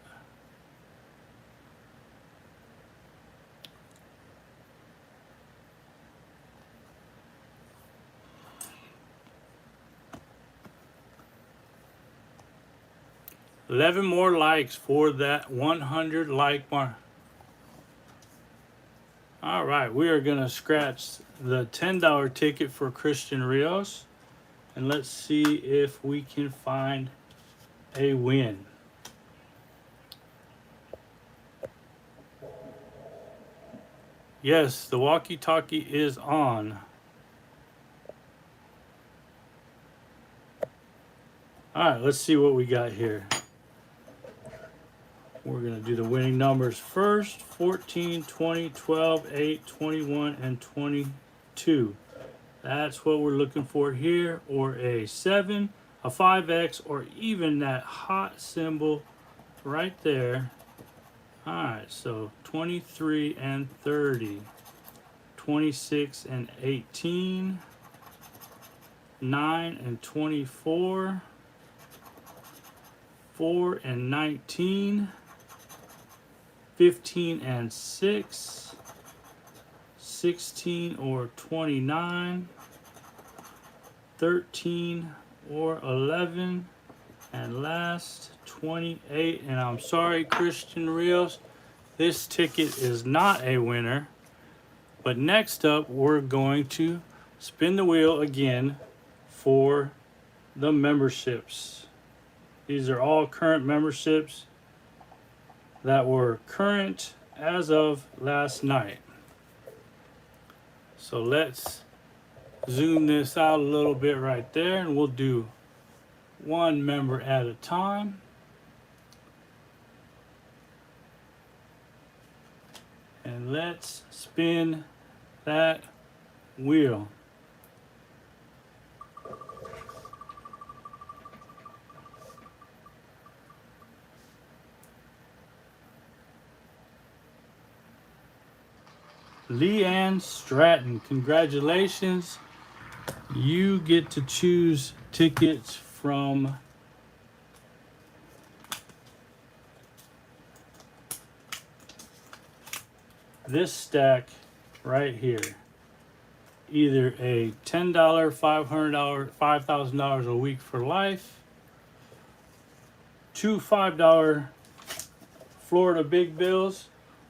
$11 more likes for that 100 like mark. All right, we are going to scratch the $10 ticket for Christian Rios, and let's see if we can find a win. Yes, the walkie-talkie is on. All right, let's see what we got here. We're going to do the winning numbers first. 14, 20, 12, 8, 21, and 22. That's what we're looking for here. Or a 7, a 5X, or even that hot symbol right there. Alright, so 23 and 30. 26 and 18. 9 and 24. 4 and 19. 15 and 6, 16 or 29, 13 or 11, and last 28. And I'm sorry, Christian Rios, this ticket is not a winner. But next up, we're going to spin the wheel again for the memberships. These are all current memberships that were current as of last night. So let's zoom this out a little bit right there, and we'll do one member at a time. And let's spin that wheel. Leanne Stratton, congratulations. You get to choose tickets from this stack right here. Either a $10, $500, $5,000 a week for life, two $5 Florida big bills,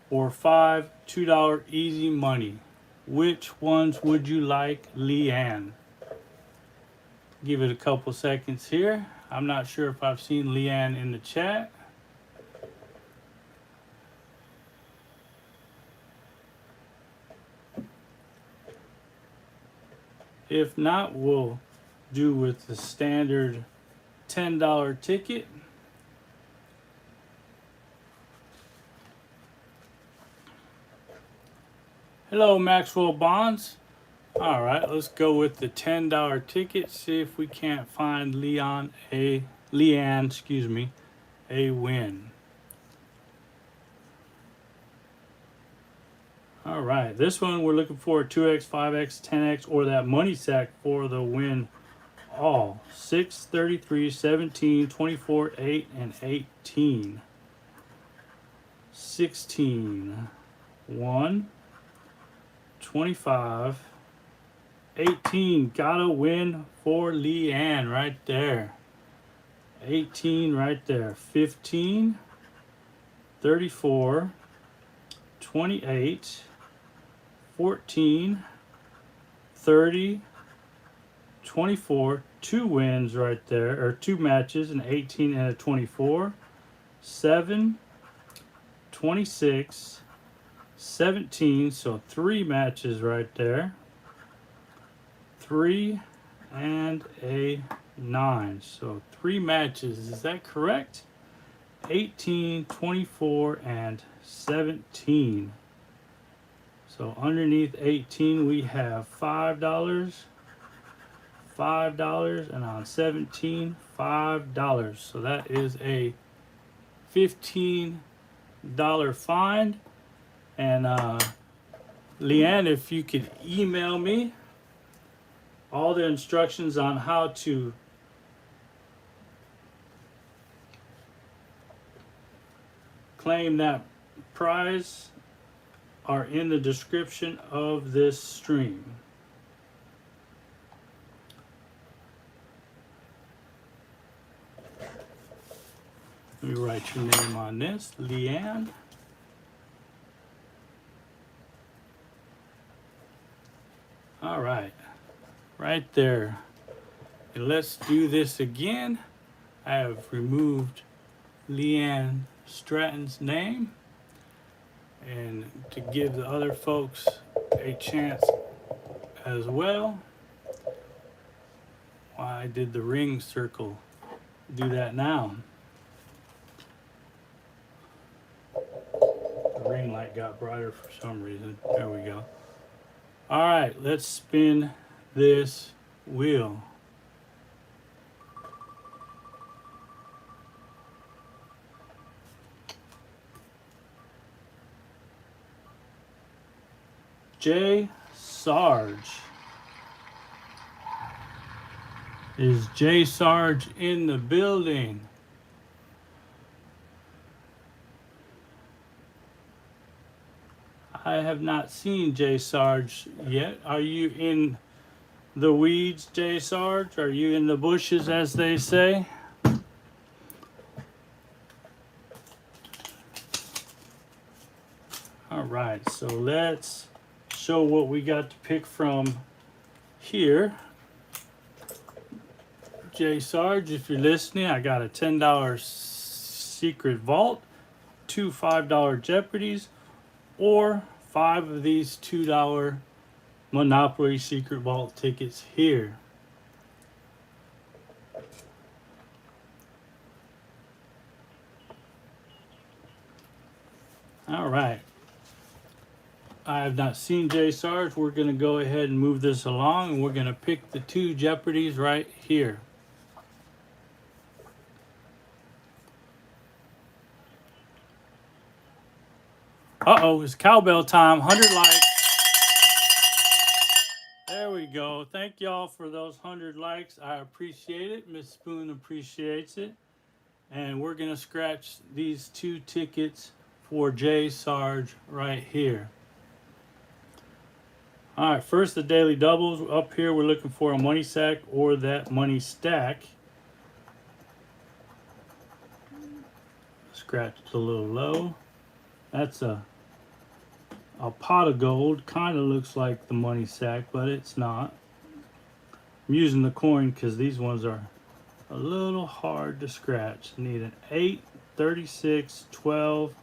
or five $2 easy money. Which ones would you like, Leanne? Give it a couple seconds here. I'm not sure if I've seen Leanne in the chat. If not, we'll do with the standard $10 ticket. Hello, Maxwell Bonds. All right, let's go with the $10 ticket. See if we can't find Leanne, a win. All right, this one we're looking for 2x, 5x, 10x, or that money sack for the win all. 6, 33, 17, 24, 8, and 18. 16, 1, 25, 18. Got a win for Leanne right there. 18 right there. 15, 34, 28, 14, 30, 24, 2 wins right there, or 2 matches, an 18 and a 24, 7, 26, 17, so 3 matches right there, 3 and a 9, so 3 matches, is that correct? 18, 24, and 17. So underneath 18 we have $5, $5, and on 17, $5. So that is a $15 find. And Leanne, if you could email me all the instructions on how to claim that prize are in the description of this stream. Let me write your name on this, Leanne. All right, right there. And let's do this again. I have removed Leanne Stratton's name, and to give the other folks a chance as well. Why I did the ring circle. Do that now. The ring light got brighter for some reason. There we go. All right, let's spin this wheel. J. Sarge. Is J. Sarge in the building? I have not seen J. Sarge yet. Are you in the weeds, J. Sarge? Are you in the bushes, as they say? All right, so let's show what we got to pick from here. J. Sarge, if you're listening, I got a $10 secret vault, 2 $5 Jeopardies, or 5 of these $2 Monopoly secret vault tickets here. All right. I have not seen J. Sarge. We're going to go ahead and move this along, and we're going to pick the 2 Jeopardies right here. Uh-oh, it's cowbell time. 100 likes. There we go. Thank y'all for those 100 likes. I appreciate it. Miss Spoon appreciates it. And we're going to scratch these 2 tickets for J. Sarge right here. All right, first the daily doubles. Up here, we're looking for a money sack or that money stack. Scratch it a little low. That's a pot of gold. Kind of looks like the money sack, but it's not. I'm using the coin because these ones are a little hard to scratch. Need an 8, 36, 12,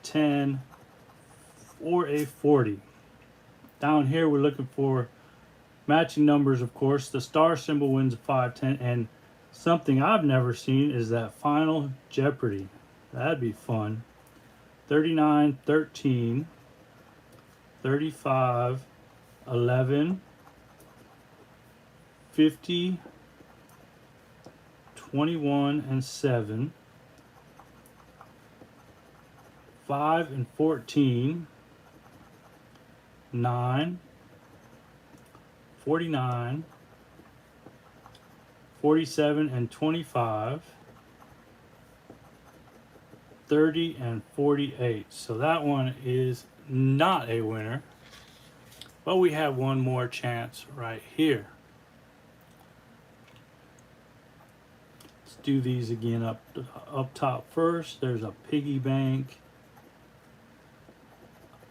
10, or a 40. Down here, we're looking for matching numbers, of course. The star symbol wins a 5, 10, and something I've never seen is that final Jeopardy. That'd be fun. 39, 13, 35, 11, 50, 21, and 7, 5 and 14, 9, 49, 47 and 25, 30 and 48. So that one is not a winner, but we have one more chance right here. Let's do these again up top first. There's a piggy bank,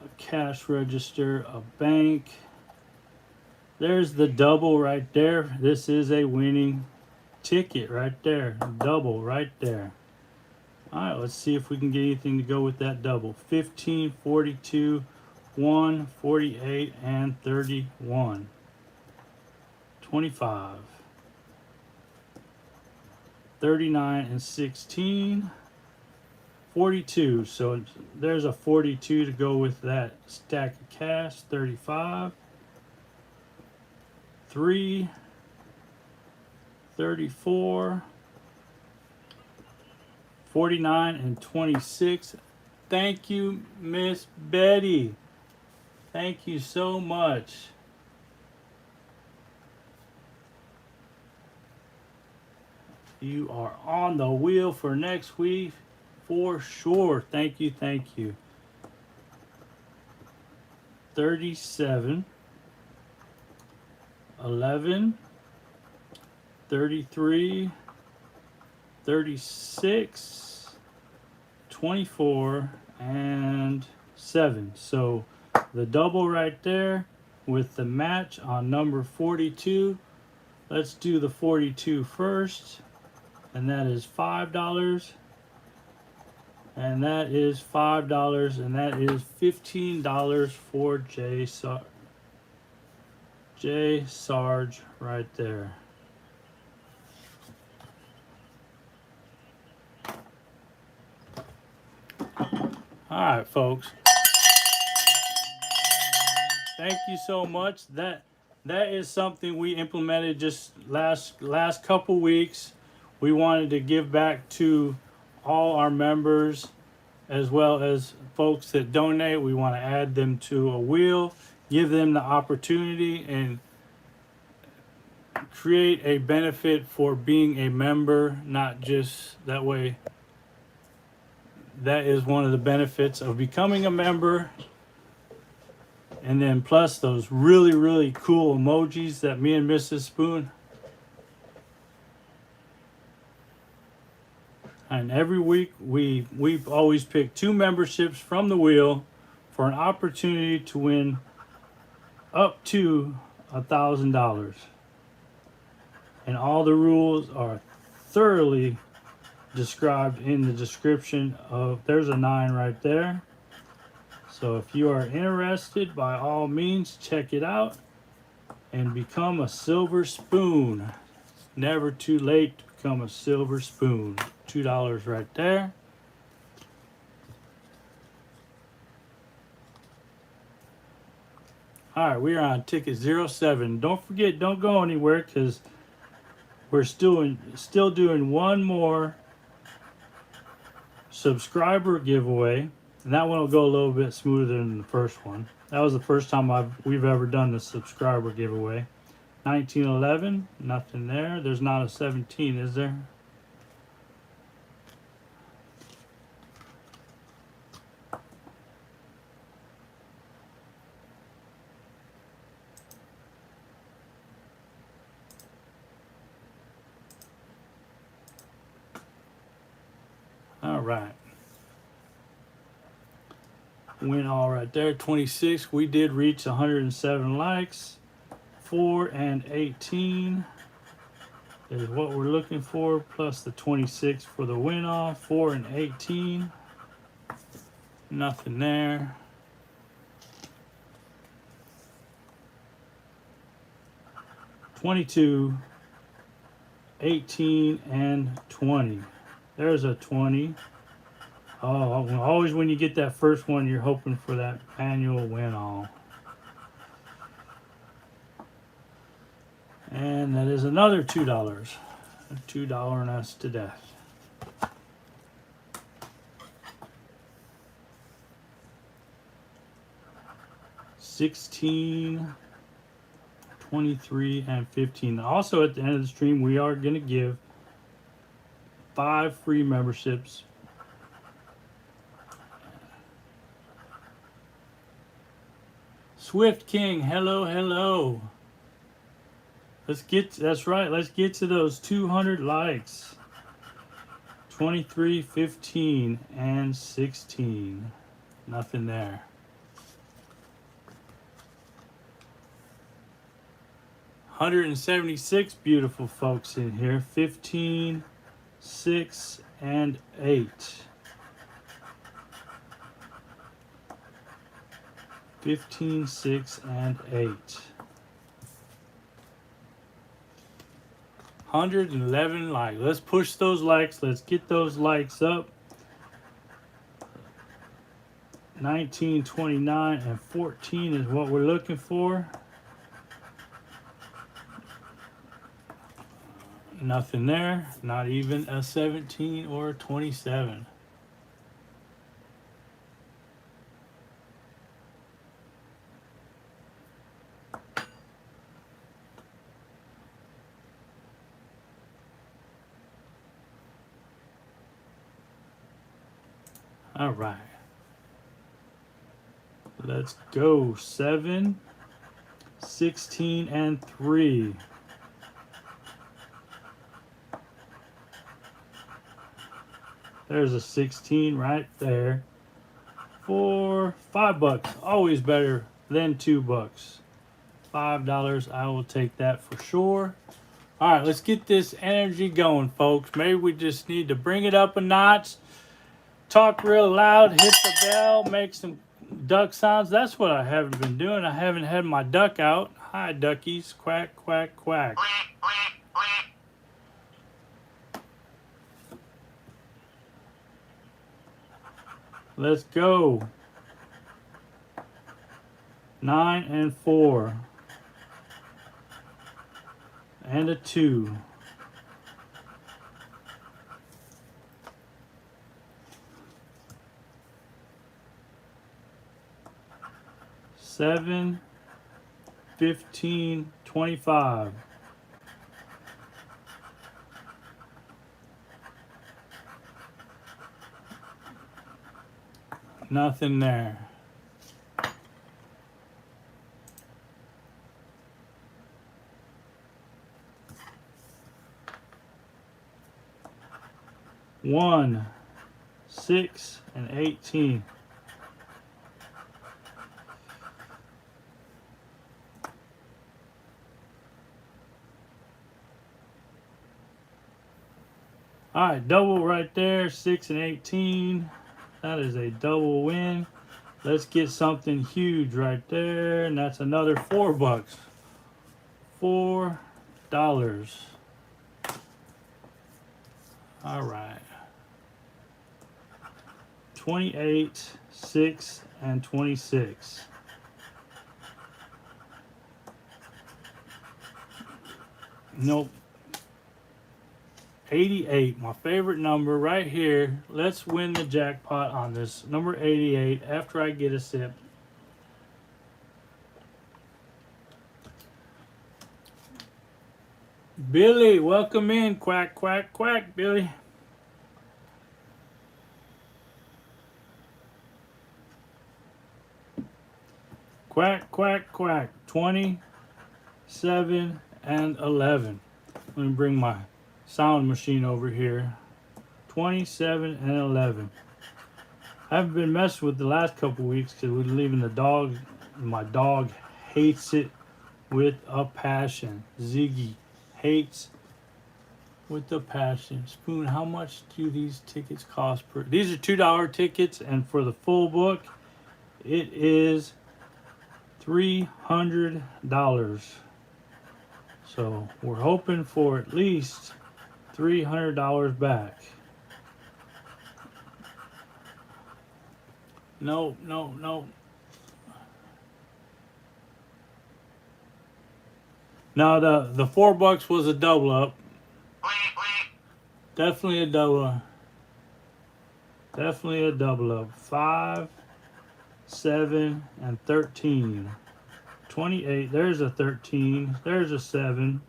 a cash register, a bank. There's the double right there. This is a winning ticket right there. Double right there. All right, let's see if we can get anything to go with that double. 15, 42, 1, 48, and 31. 25. 39 and 16. 42. So there's a 42 to go with that stack of cash. 35. 3. 34. 49 and 26. Thank you, Miss Betty. Thank you so much. You are on the wheel for next week for sure. Thank you, thank you. 37, 11, 33, 36, 24, and 7. So the double right there with the match on number 42. Let's do the 42 first. And that is $5. And that is $5. And that is $15 for J Sarge right there. All right, folks. Thank you so much. That is something we implemented just last couple weeks. We wanted to give back to all our members as well as folks that donate. We want to add them to a wheel, give them the opportunity, and create a benefit for being a member, not just that way. That is one of the benefits of becoming a member. And then plus those really, really cool emojis that me and Mrs. Spoon. And every week we've always picked 2 memberships from the wheel for an opportunity to win up to $1,000. And all the rules are thoroughly described in the description of, there's a 9 right there. So if you are interested, by all means, check it out and become a silver spoon. It's never too late to become a silver spoon. $2 right there. All right, we are on ticket 07. Don't forget, don't go anywhere because we're still doing one more subscriber giveaway. And that one will go a little bit smoother than the first one. That was the first time we've ever done the subscriber giveaway. 1911, nothing there. There's not a 17, is there? right. Win all right there. 26. We did reach 107 likes. 4 and 18 is what we're looking for, plus the 26 for the win off. 4 and 18. Nothing there. $22, 18, and 20. There's a 20. Oh, always when you get that first one, you're hoping for that annual win all. And that is another $2. $2 and us to death. $16, 23, and 15. Also, at the end of the stream, we are going to give 5 free memberships. Swift King, hello, hello. That's right, let's get to those 200 likes. 23, 15, and 16. Nothing there. $176 beautiful folks in here. 15, 6, and 8. 15, 6, and 8. 111 likes. Let's push those likes. Let's get those likes up. 19, 29, and 14 is what we're looking for. Nothing there. Not even a 17 or a 27. All right. Let's go. 7, 16, and 3. There's a 16 right there. For $5. Always better than $2. $5. I will take that for sure. All right, let's get this energy going, folks. Maybe we just need to bring it up a notch. Talk real loud, hit the bell, make some duck sounds. That's what I haven't been doing. I haven't had my duck out. Hi, duckies. Quack, quack, quack. Let's go. 9 and 4. And a 2. $7, 15, 25. Nothing there. $1, 6, and 18. All right, double right there, 6 and 18. That is a double win. Let's get something huge right there, and that's another $4. $4. All right. 28, 6, and 26. Nope. 88, my favorite number right here. Let's win the jackpot on this number 88 after I get a sip. Billy, welcome in. Quack, quack, quack, Billy. Quack, quack, quack. 20, 7, and 11. Let me bring my sound machine over here. 27, and 11. I haven't been messing with the last couple weeks because we're leaving the dog. My dog hates it with a passion. Ziggy hates with a passion. Spoon, how much do these tickets cost per? These are $2 tickets, and for the full book, it is $300. So we're hoping for at least $300 back. No. Now the $4 was a double up. Definitely a double. Definitely a double up. 5, 7, and 13. 28. There's a 13. There's a 7.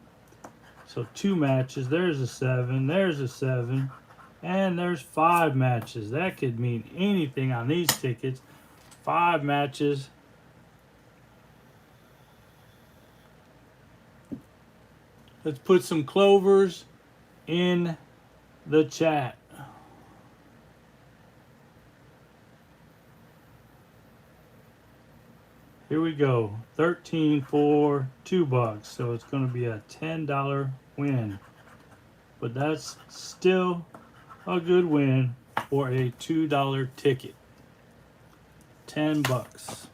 So 2 matches. There's a 7. There's a 7. And there's 5 matches. That could mean anything on these tickets. 5 matches. Let's put some clovers in the chat. Here we go. 13 for $2. So it's going to be a $10 win. But that's still a good win for a $2 ticket. $10.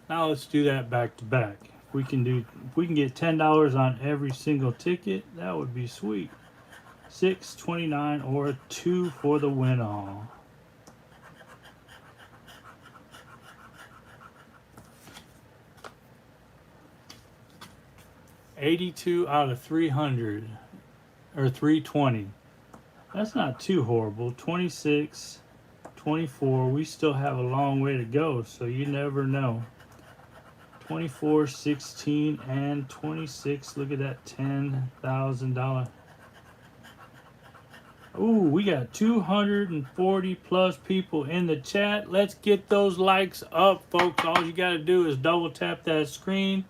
Now let's do that back to back. If we can get $10 on every single ticket, that would be sweet. 6, 29, or a 2 for the win all. $82 out of 300, or 320. That's not too horrible. 26, 24. We still have a long way to go, so you never know. 24, 16, and 26. Look at that $10,000. Ooh, we got 240 plus people in the chat. Let's get those likes up, folks. All you got to do is double tap that screen.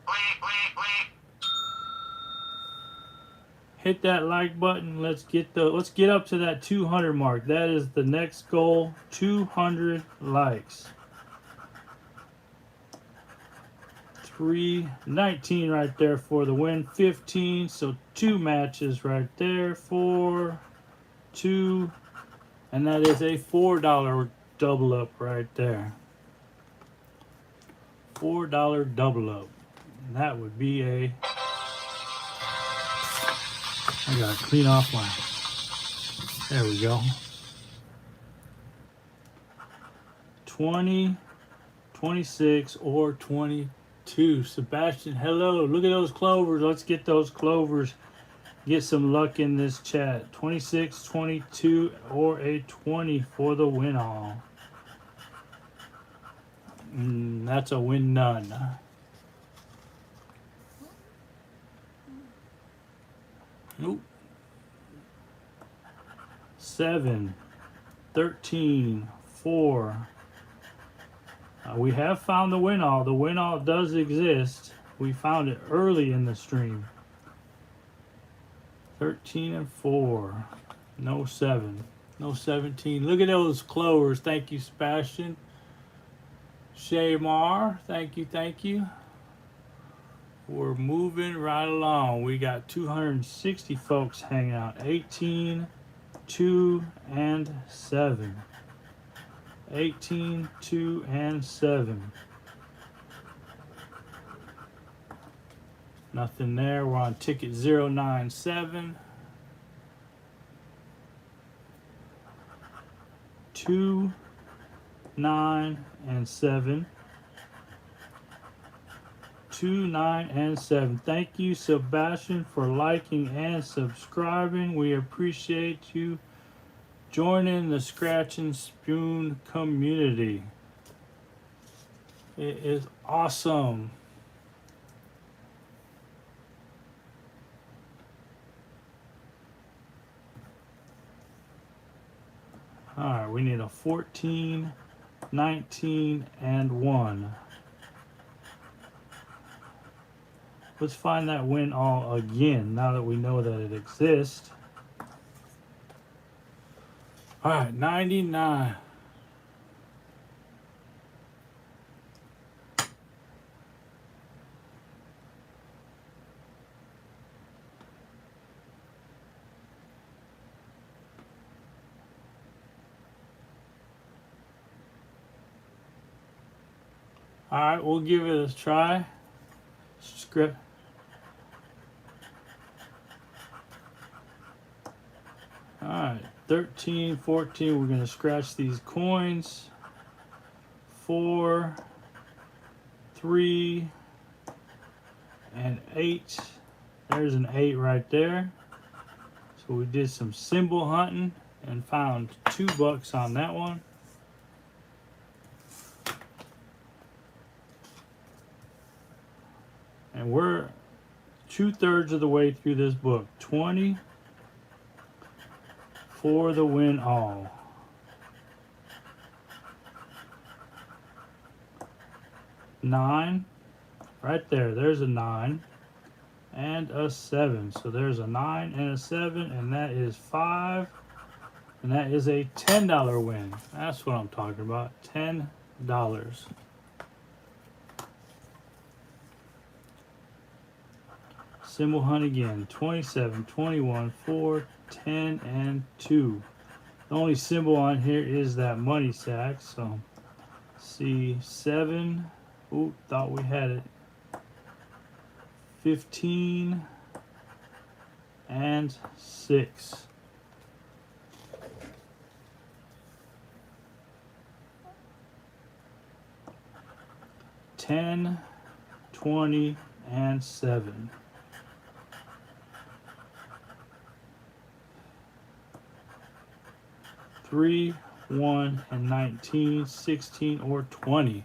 Hit that like button. Let's get up to that 200 mark. That is the next goal. 200 likes. 319 right there for the win. 15. So 2 matches right there. 4, 2, and that is a $4 double up right there. $4 double up. And that would be a. I gotta clean off my. There we go. 20, 26, or 22. Sebastian, hello. Look at those clovers. Let's get those clovers. Get some luck in this chat. 26, 22, or a 20 for the win all. That's a win none. Nope. 7, 13, 4. We have found the win all. The win all does exist. We found it early in the stream. 13 and 4. No 7. No 17. Look at those clovers. Thank you, Sebastian. Shaymar. Thank you. We're moving right along. We got 260 folks hanging out. 18, 2, and 7. 18, 2, and 7. Nothing there. We're on ticket 097. 2, 9, and 7. 2, 9, and 7. Thank you, Sebastian, for liking and subscribing. We appreciate you joining the Scratch and Spoon community. It is awesome. Alright, we need a 14, 19, and 1. Let's find that win all again now that we know that it exists. All right, 99. All right, we'll give it a try. Script. All right, 13, 14. We're going to scratch these coins. 4, 3, and 8. There's an 8 right there. So we did some symbol hunting and found $2 on that one. And we're 2/3 of the way through this book. 20 for the win all. 9 right there. There's a 9 and a 7. So there's a 9 and a 7, and that is 5. And that is a $10 win. That's what I'm talking about. $10. Symbol hunt again. 27, 21, 4, 10, and 2. The only symbol on here is that money sack. So, see, 7. Ooh, thought we had it. 15 and 6. $10, 20, and 7. 3, 1, and 19, 16, or 20.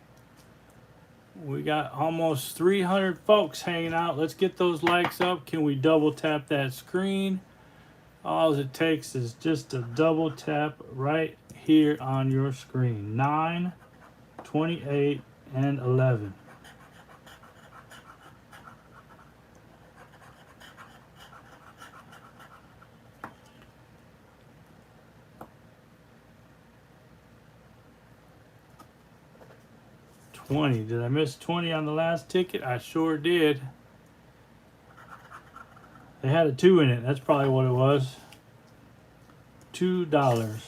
We got almost 300 folks hanging out. Let's get those likes up. Can we double tap that screen? All it takes is just a double tap right here on your screen. 9, 28, and 11. Did I miss 20 on the last ticket? I sure did. They had a 2 in it. That's probably what it was. $2.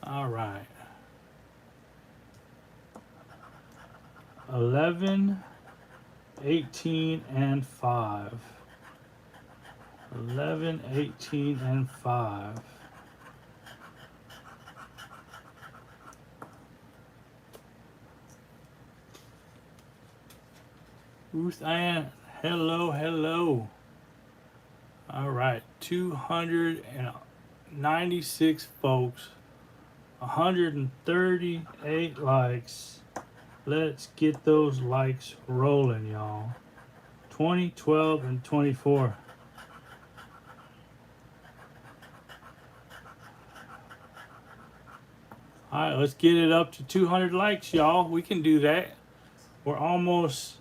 All right. 11, 18, and 5. 11, 18, and 5. Ruth Ann, hello, hello. All right, 296 folks, 138 likes. Let's get those likes rolling, y'all. 20, 12, and 24. All right, let's get it up to 200 likes, y'all. We can do that. We're almost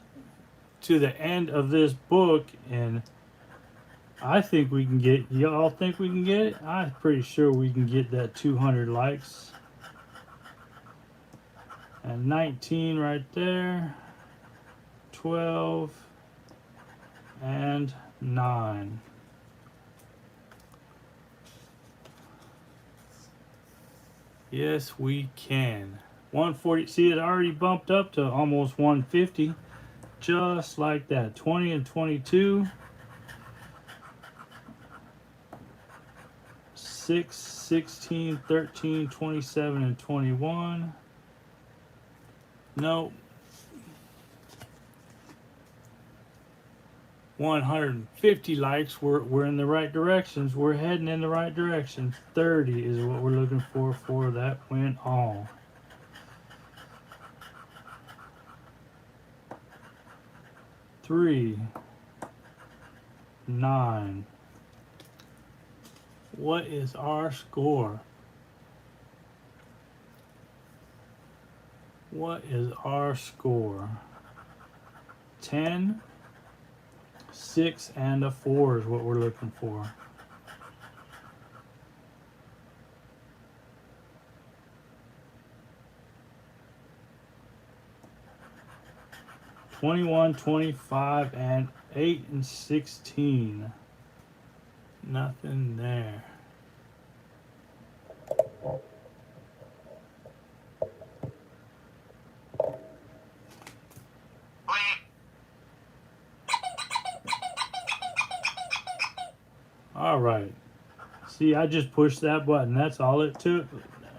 to the end of this book, and I think we can get, y'all think we can get it? I'm pretty sure we can get that 200 likes. And 19 right there. 12 and 9. Yes, we can. 140. See, it already bumped up to almost 150. Just like that. 20 and 22. 6, 16, 13, 27, and 21. Nope. 150 likes. We're in the right directions. We're heading in the right direction. 30 is what we're looking for that win all. $3, 9. What is our score? What is our score? 10, 6 and a 4 is what we're looking for. $21, $25, and 8 and 16. Nothing there. All right. See, I just pushed that button. That's all it took.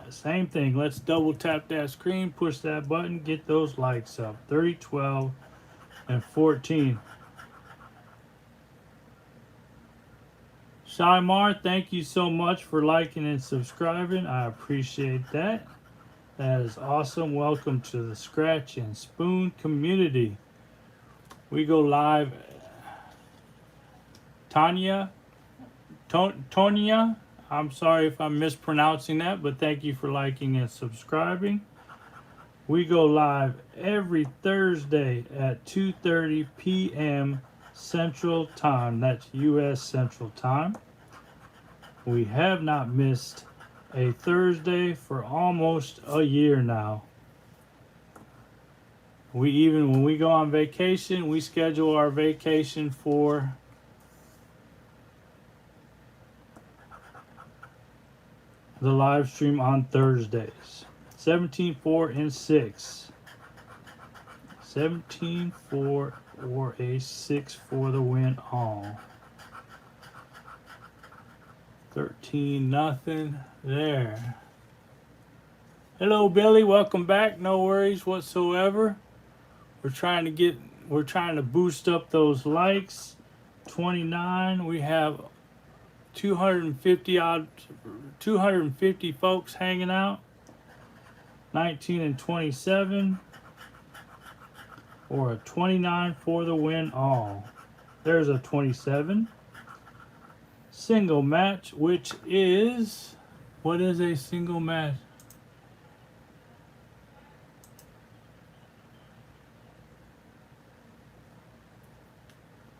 Same thing. Let's double tap that screen, push that button, get those likes up. 30, 12, and 14. Shaimar, thank you so much for liking and subscribing. I appreciate that. That is awesome. Welcome to the Scratch and Spoon community. We go live. Tonya, I'm sorry if I'm mispronouncing that, but thank you for liking and subscribing. We go live every Thursday at 2:30 p.m. Central Time. That's U.S. Central Time. We have not missed a Thursday for almost a year now. When we go on vacation, we schedule our vacation for the live stream on Thursdays. 17, 4, and 6. 17, 4, or a 6 for the win all. 13, nothing there. Hello, Billy. Welcome back. No worries whatsoever. We're trying to boost up those likes. 29. We have 250 folks hanging out. 19 and 27, or a 29 for the win all. There's a 27. Single match, which is, what is a single match?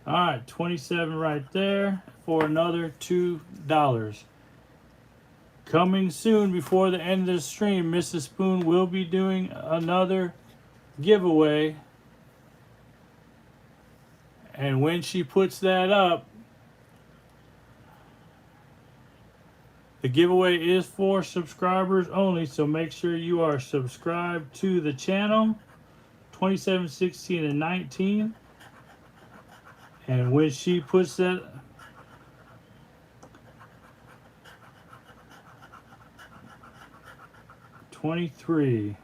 All right, 27 right there for another $2. Coming soon before the end of the stream, Mrs. Spoon will be doing another giveaway. And when she puts that up, the giveaway is for subscribers only, so make sure you are subscribed to the channel. 27, 16, and 19. And when she puts that, $23.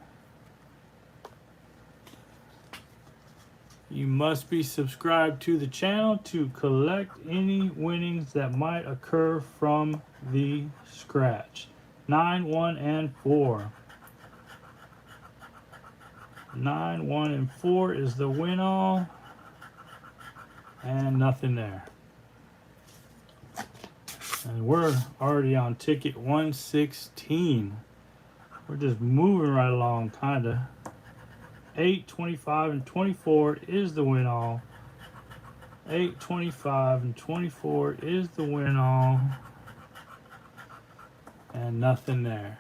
You must be subscribed to the channel to collect any winnings that might occur from the scratch. 9, 1, and 4. 9, 1, and 4 is the win all. And nothing there. And we're already on ticket 116. We're just moving right along, kinda. 8, 25, and 24 is the win all. 8, 25, and 24 is the win all. And nothing there.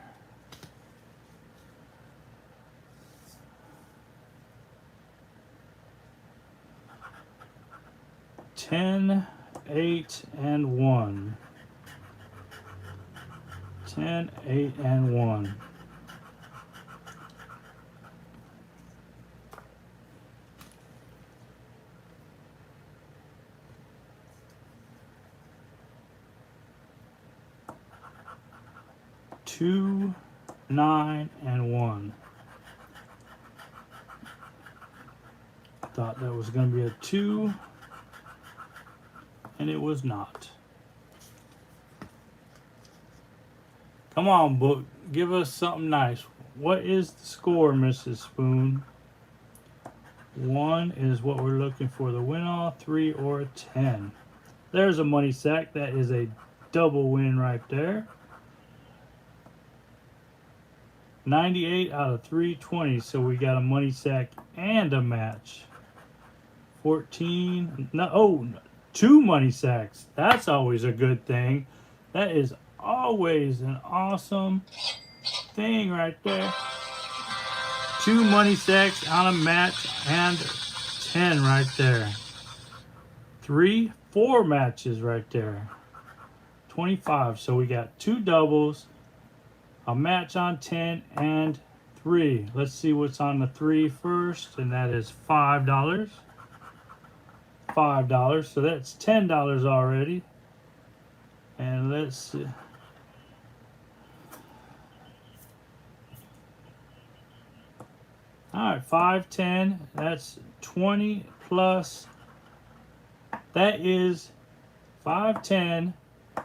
$10, 8, and 1. 10, 8, and 1. Two, 9, and 1. Thought that was going to be a 2, and it was not. Come on, book. Give us something nice. What is the score, Mrs. Spoon? 1 is what we're looking for. The win all, 3 or 10. There's a money sack. That is a double win right there. 98 out of 320. So we got a money sack and a match. 14. No, oh, 2 money sacks. That's always a good thing. That is always an awesome thing right there. 2 money sacks on a match and 10 right there. 3, 4 matches right there. 25. So we got 2 doubles, a match on 10, and 3. Let's see what's on the 3 first, and that is $5. $5. So that's $10 already. And let's see. All right, 5, 10. That's 20 plus. That is 5, 10,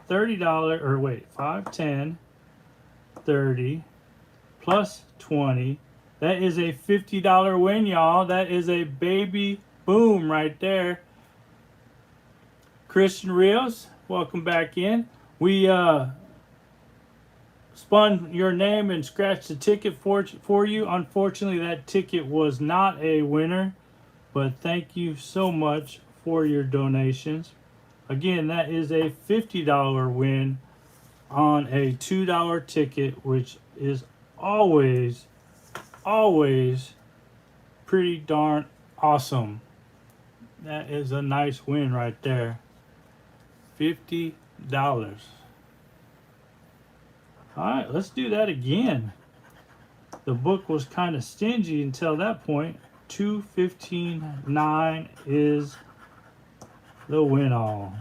$30. Or wait, 5, 10, 30 plus 20. That is a $50 win, y'all. That is a baby boom right there. Christian Rios, welcome back in. We spun your name and scratched the ticket for you. Unfortunately, that ticket was not a winner, but thank you so much for your donations. Again, that is a $50 win on a $2 ticket, which is always pretty darn awesome. That is a nice win right there. $50. Alright, let's do that again. The book was kind of stingy until that point. 215.9 is the win all.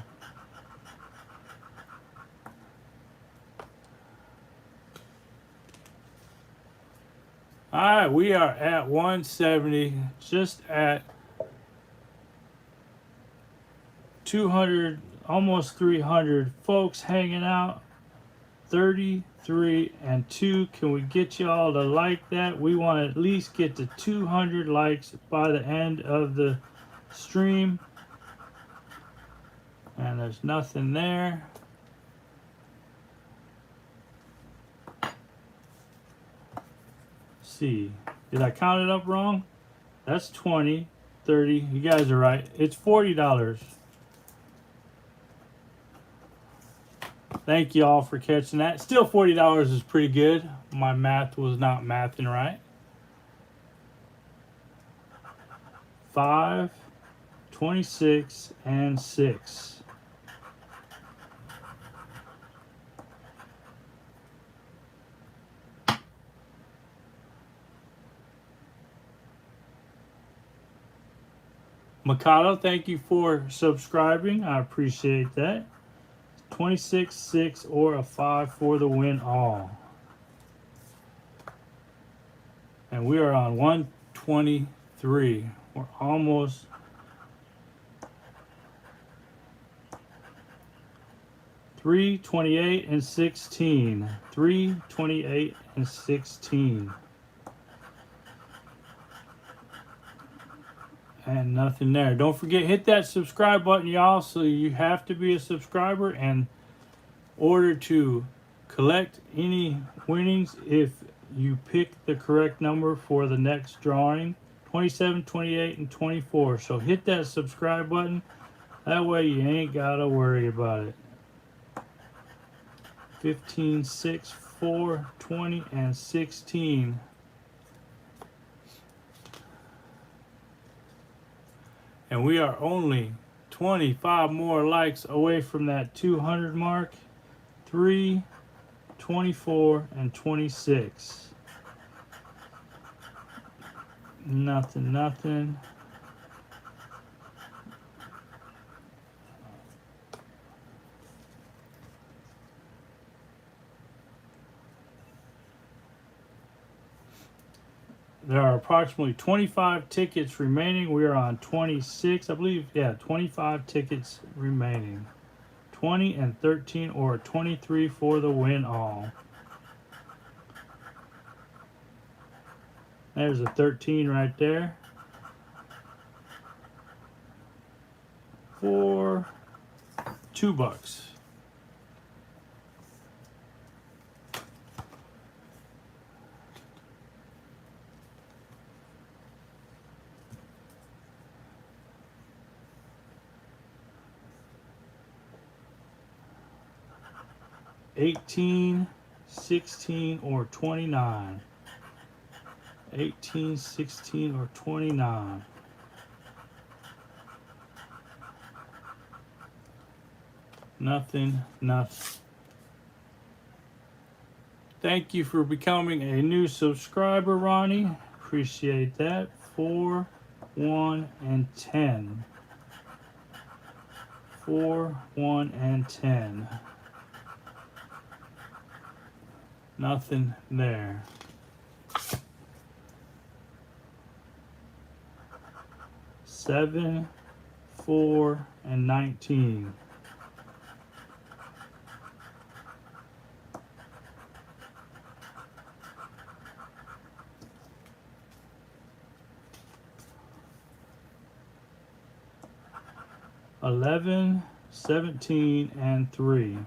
Alright, we are at 170, just at 200, almost 300 folks hanging out. 33 and 2. Can we get y'all to like that? We want to at least get to 200 likes by the end of the stream. And there's nothing there. See, did I count it up wrong? That's 20, 30. You guys are right. It's $40. Thank you all for catching that. Still $40 is pretty good. My math was not mathing right. 5, 26, and 6. Mikado, thank you for subscribing. I appreciate that. 26, 6, or a 5 for the win all. And we are on 123. We're almost $328 and 16. $328 and 16. And nothing there. Don't forget, hit that subscribe button, y'all. So you have to be a subscriber in order to collect any winnings if you pick the correct number for the next drawing. 27, 28, and 24. So hit that subscribe button. That way you ain't got to worry about it. 15, 6, 4, 20, and 16. And we are only 25 more likes away from that 200 mark. 3, 24, and 26. Nothing, nothing. There are approximately 25 tickets remaining. We are on 26, I believe. Yeah, 25 tickets remaining. 20 and 13 or 23 for the win all. There's a 13 right there. For $2. 18, 16, or 29. 18, 16, or 29. Nothing, nothing. Thank you for becoming a new subscriber, Ronnie. Appreciate that. 4, 1, and 10. 4, 1, and 10. Nothing there. 7, 4, and 19. 11, 17, and 3.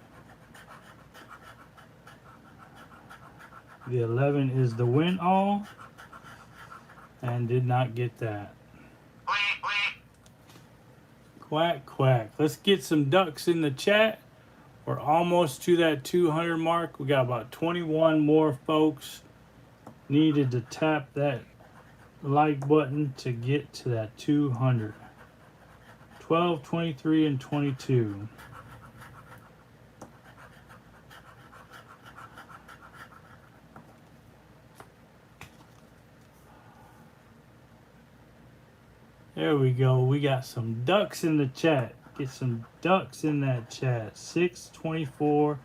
The 11 is the win all, and did not get that. Quack, quack. Let's get some ducks in the chat. We're almost to that 200 mark. We got about 21 more folks needed to tap that like button to get to that 200. 12, 23, and 22. There we go. We got some ducks in the chat. Get some ducks in that chat. 6, 24,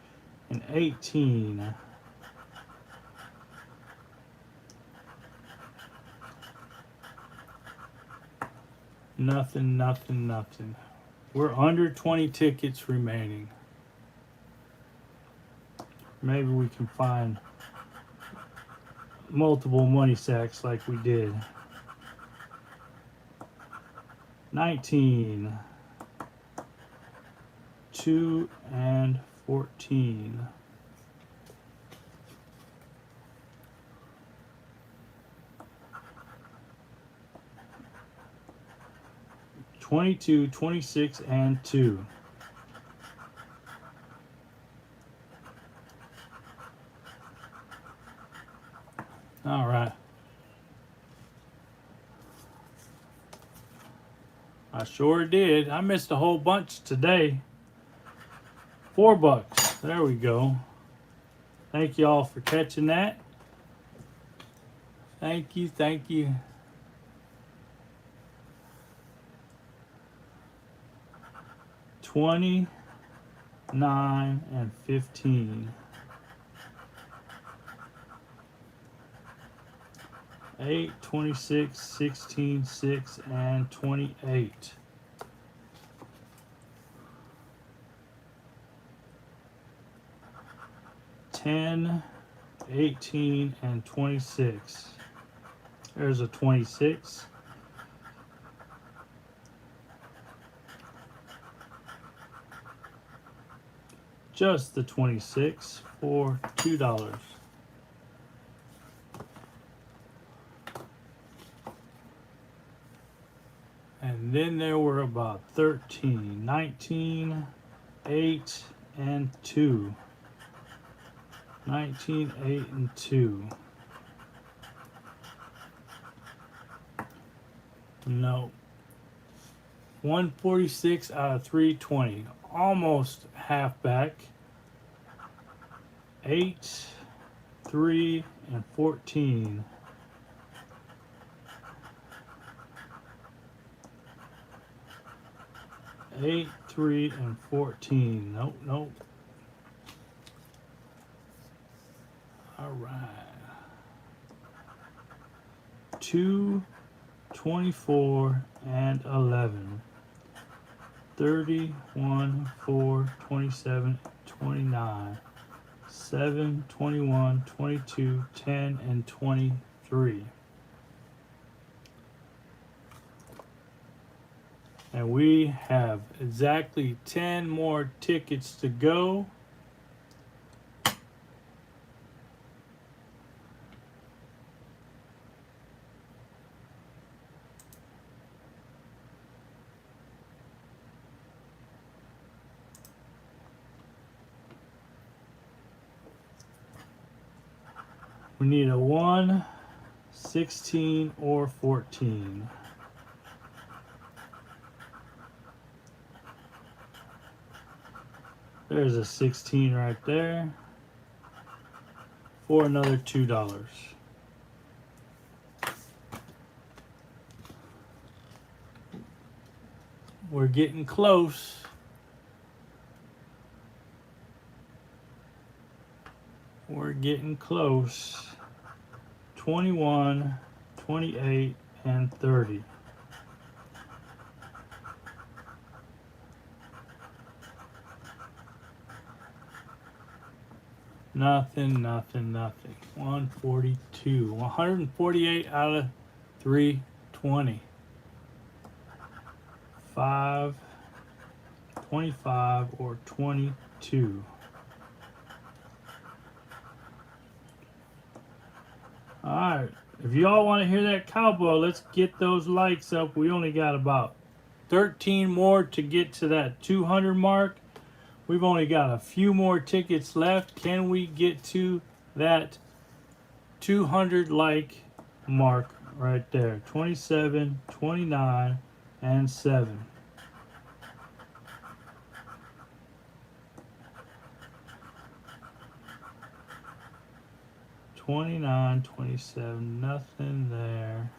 and 18. Nothing, nothing, nothing. We're under 20 tickets remaining. Maybe we can find multiple money sacks like we did. 19, 2, and 14. 22, 26, and 2. All right. I sure did. I missed a whole bunch today. $4. There we go. Thank you all for catching that. Thank you, thank you. $20, 9, and 15. 8, 26, 16, 6, and 28. $10, 18, and 26. There's a 26. Just the 26 for $2. And then there were about 13, 19, 8, and 2. 19, 8, and 2. No. 146 out of 320. Almost half back. 8, 3, and 14. 8, 3, and 14. Nope, nope. All right. 2, 24, and 11. 31, 4, 27, 29. 7, 21, 22, 10, and 23. And we have exactly 10 more tickets to go. We need a 1, 16, or 14. There's a 16 right there for another $2. We're getting close. We're getting close. 21, 28, and 30. Nothing, nothing, nothing. 142. 148 out of 320. 5, 25, or 22. Alright, if y'all want to hear that cowbell, let's get those likes up. We only got about 13 more to get to that 200 mark. We've only got a few more tickets left. Can we get to that 200 like mark right there? 27, 29, and 7. $29, 27, nothing there.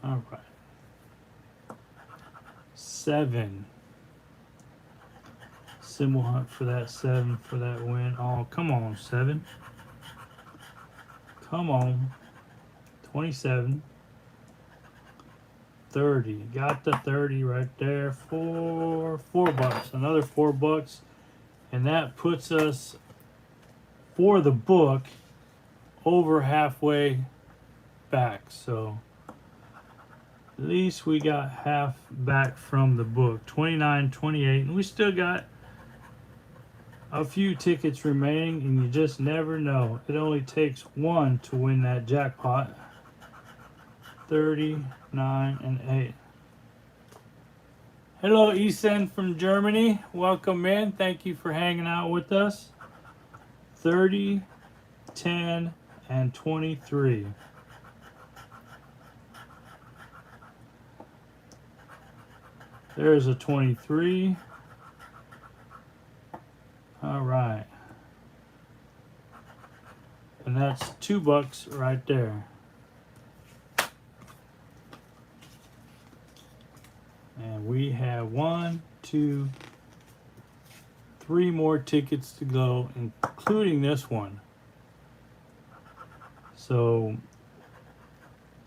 All right. 7. Symbol hunt for that 7 for that win. Oh, come on, 7. Come on. 27. 30. Got the 30 right there for $4. Another $4. And that puts us, for the book, over halfway back. So at least we got half back from the book. 29, 28. And we still got a few tickets remaining, and you just never know. It only takes one to win that jackpot. 30, 9, and 8. Hello, Isen from Germany. Welcome in. Thank you for hanging out with us. 30, 10, and 23. There's a 23. All right. And that's $2 right there. And we have 1, 2, 3 more tickets to go, including this one. So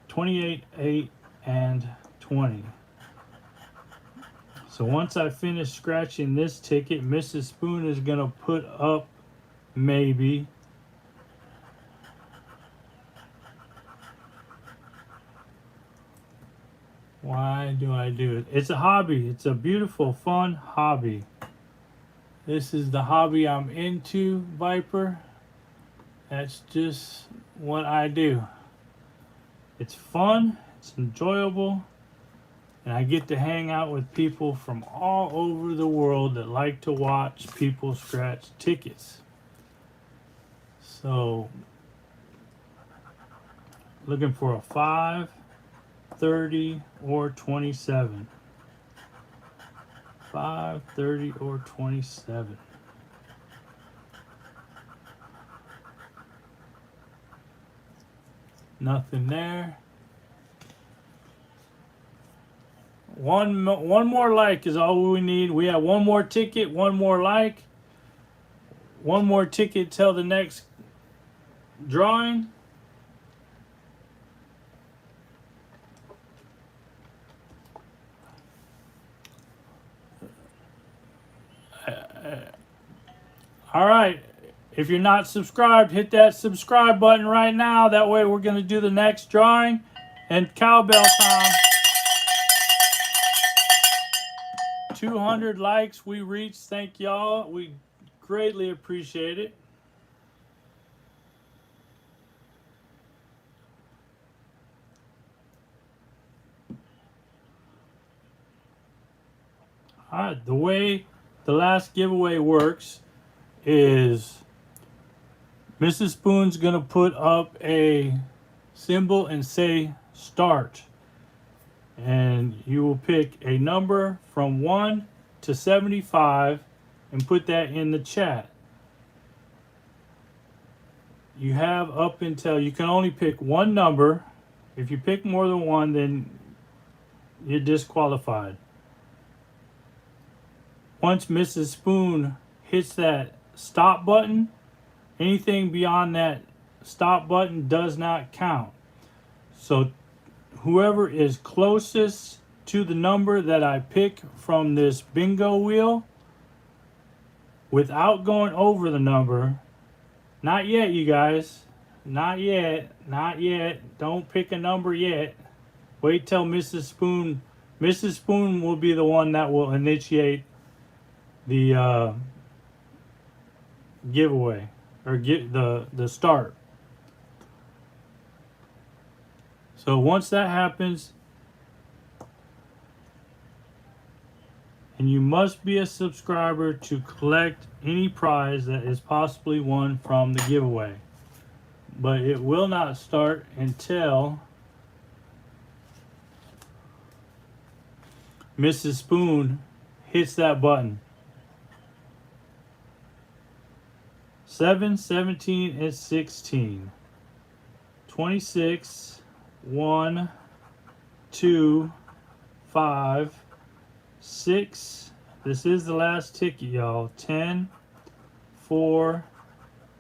28, 8, and 20. So once I finish scratching this ticket, Mrs. Spoon is going to put up maybe why do I do it? It's a hobby. It's a beautiful, fun hobby. This is the hobby I'm into, Viper. That's just what I do. It's fun. It's enjoyable. And I get to hang out with people from all over the world that like to watch people scratch tickets. So, looking for a 5, 30, or 27. 5, 30, or 27. Nothing there. One more like is all we need. We have one more ticket, one more like, one more ticket till the next drawing. All right. If you're not subscribed, hit that subscribe button right now. That way we're going to do the next drawing. And cowbell time. 200 likes we reached. Thank y'all. We greatly appreciate it. All right, the way the last giveaway works is Mrs. Spoon's gonna put up a symbol and say start, and you will pick a number from 1 to 75 and put that in the chat. You have up until, you can only pick one number. If you pick more than one, then you're disqualified. Once Mrs. Spoon hits that stop button, anything beyond that stop button does not count. So whoever is closest to the number that I pick from this bingo wheel, without going over the number, not yet, you guys, not yet, not yet, don't pick a number yet. Wait till Mrs. Spoon. Mrs. Spoon will be the one that will initiate the giveaway, or get the start. So once that happens, and you must be a subscriber to collect any prize that is possibly won from the giveaway. But it will not start until Mrs. Spoon hits that button. 7, 17, and 16. 26, 1, 2, 5, 6. This is the last ticket, y'all. 10, 4,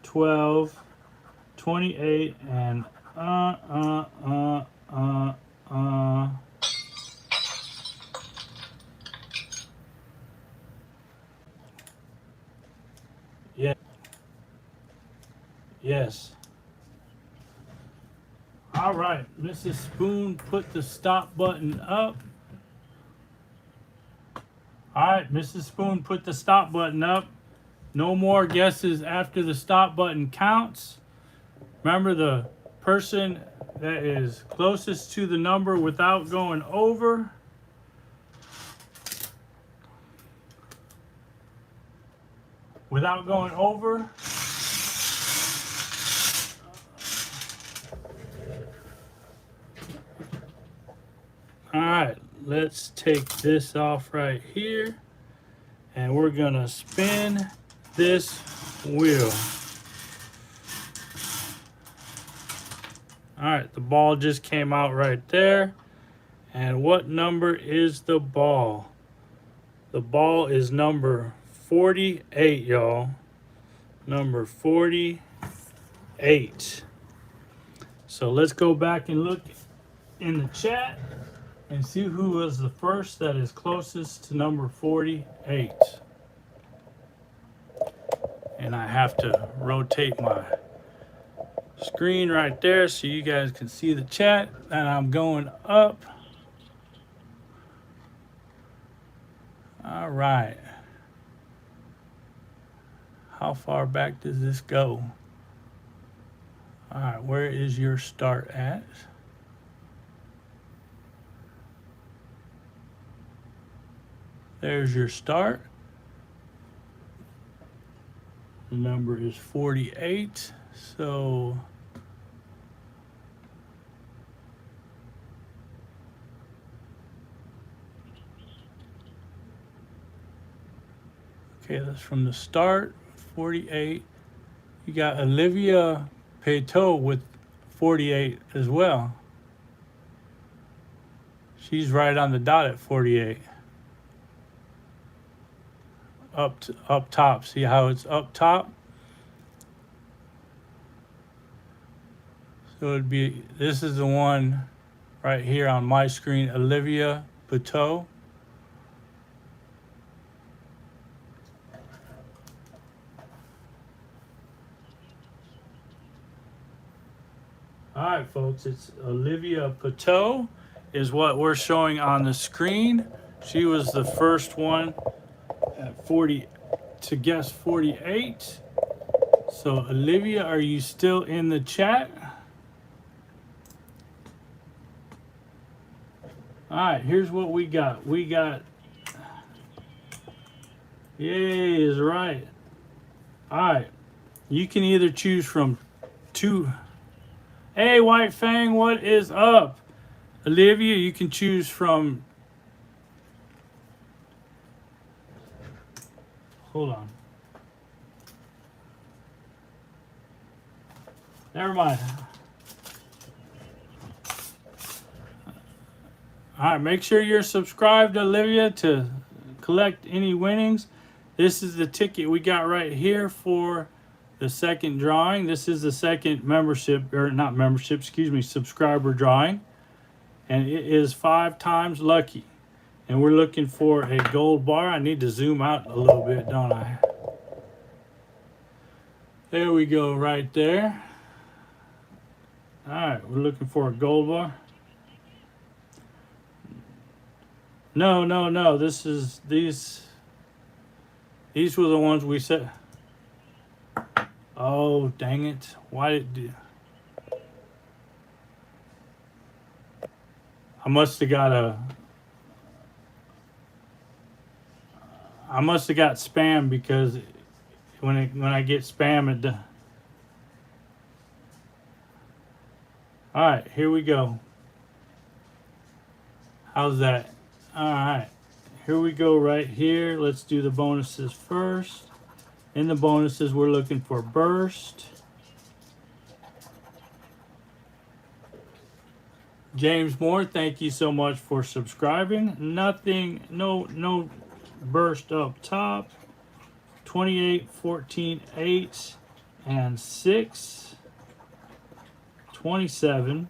12, 28, and yeah. Yes. All right, Mrs. Spoon put the stop button up. All right, Mrs. Spoon put the stop button up. No more guesses after the stop button counts. Remember, the person that is closest to the number without going over All right, let's take this off right here, and we're gonna spin this wheel. All right, the ball just came out right there. And what number is the ball? The ball is number 48, y'all. Number 48. So let's go back and look in the chat and see who was the first that is closest to number 48. And I have to rotate my screen right there so you guys can see the chat. And I'm going up. All right. How far back does this go? All right, where is your start at? There's your start. The number is 48. So okay, that's from the start, 48. You got Olivia Peyto with 48 as well. She's right on the dot at 48. Up top. See how it's up top? So it'd be, this is the one right here on my screen, Olivia Peyto. All right, folks, it's Olivia Peyto is what we're showing on the screen. She was the first one at 40 to guess 48. So Olivia, are you still in the chat? All right, here's what we got. We got Yay is right. All right. You can either choose from two. Hey, White Fang, what is up? Olivia, you can choose from. Hold on. Never mind. All right, make sure you're subscribed, Olivia, to collect any winnings. This is the ticket we got right here for the second drawing. This is the second membership, or not membership, excuse me, subscriber drawing. And it is 5 times lucky. And we're looking for a gold bar. I need to zoom out a little bit, don't I? There we go, right there. All right, we're looking for a gold bar. No. This is these were the ones we said. Oh, dang it. Why did I must have got spam, because when I get spam it. All right, here we go. How's that? All right, here we go right here. Let's do the bonuses first. In the bonuses, we're looking for burst. James Moore, thank you so much for subscribing. Nothing, no burst up top. 28, 14, 8, and 6. 27,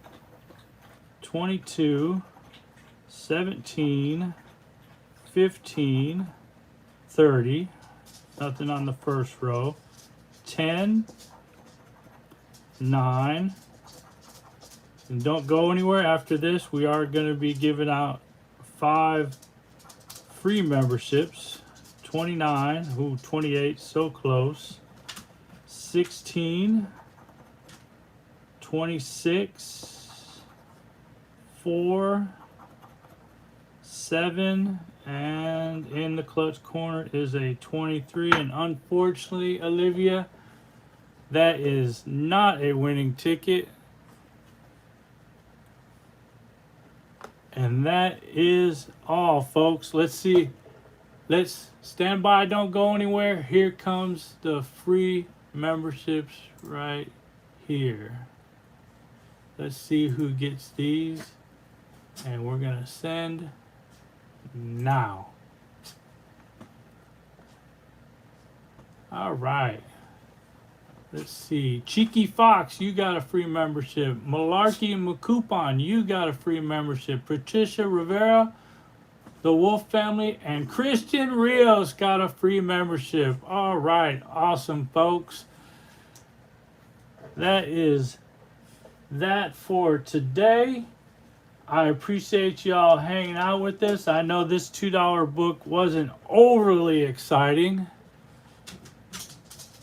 22, 17, 15, 30. Nothing on the first row. 10, 9. And don't go anywhere after this. We are going to be giving out 5 free memberships. 29. Ooh, 28. So close. 16. 26. 4. 7. And in the clutch corner is a 23. And unfortunately, Olivia, that is not a winning ticket. And that is all, folks. Let's see. Let's stand by. Don't go anywhere. Here comes the free memberships right here. Let's see who gets these. And we're going to send now. All right. Let's see. Cheeky Fox, you got a free membership. Malarkey and McCoupon, you got a free membership. Patricia Rivera, the Wolf family, and Christian Rios got a free membership. All right. Awesome, folks. That is that for today. I appreciate y'all hanging out with us. I know this $2 book wasn't overly exciting,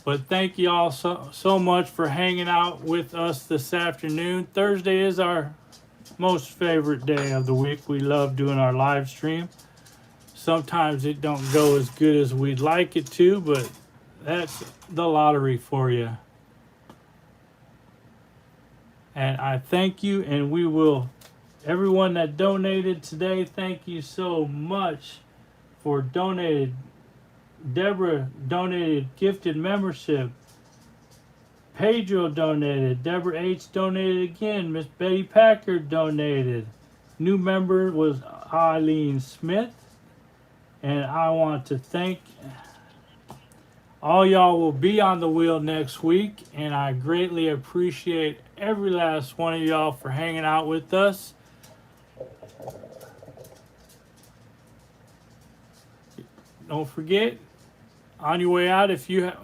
but thank you all so much for hanging out with us this afternoon. Thursday is our most favorite day of the week. We love doing our live stream. Sometimes it don't go as good as we'd like it to, but that's the lottery for you. And I thank you, and we will, everyone that donated today, thank you so much for donating. Deborah donated gifted membership. Pedro donated. Deborah H donated again. Miss Betty Packard donated. New member was Eileen Smith. And I want to thank all y'all. Will be on the wheel next week. And I greatly appreciate every last one of y'all for hanging out with us. Don't forget, on your way out, if you have...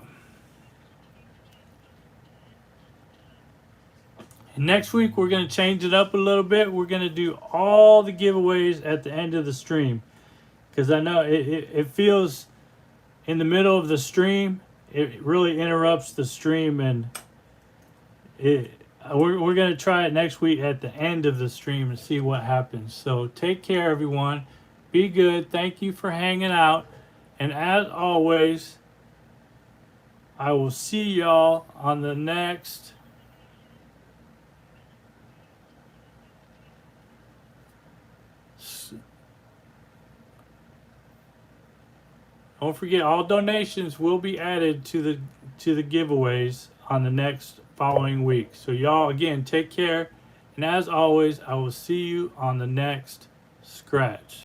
Next week, we're going to change it up a little bit. We're going to do all the giveaways at the end of the stream. Because I know it feels in the middle of the stream, it really interrupts the stream. And we're going to try it next week at the end of the stream and see what happens. So take care, everyone. Be good. Thank you for hanging out. And as always, I will see y'all on the next don't forget, all donations will be added to the giveaways on the next following week. So y'all, again, take care. And as always, I will see you on the next scratch.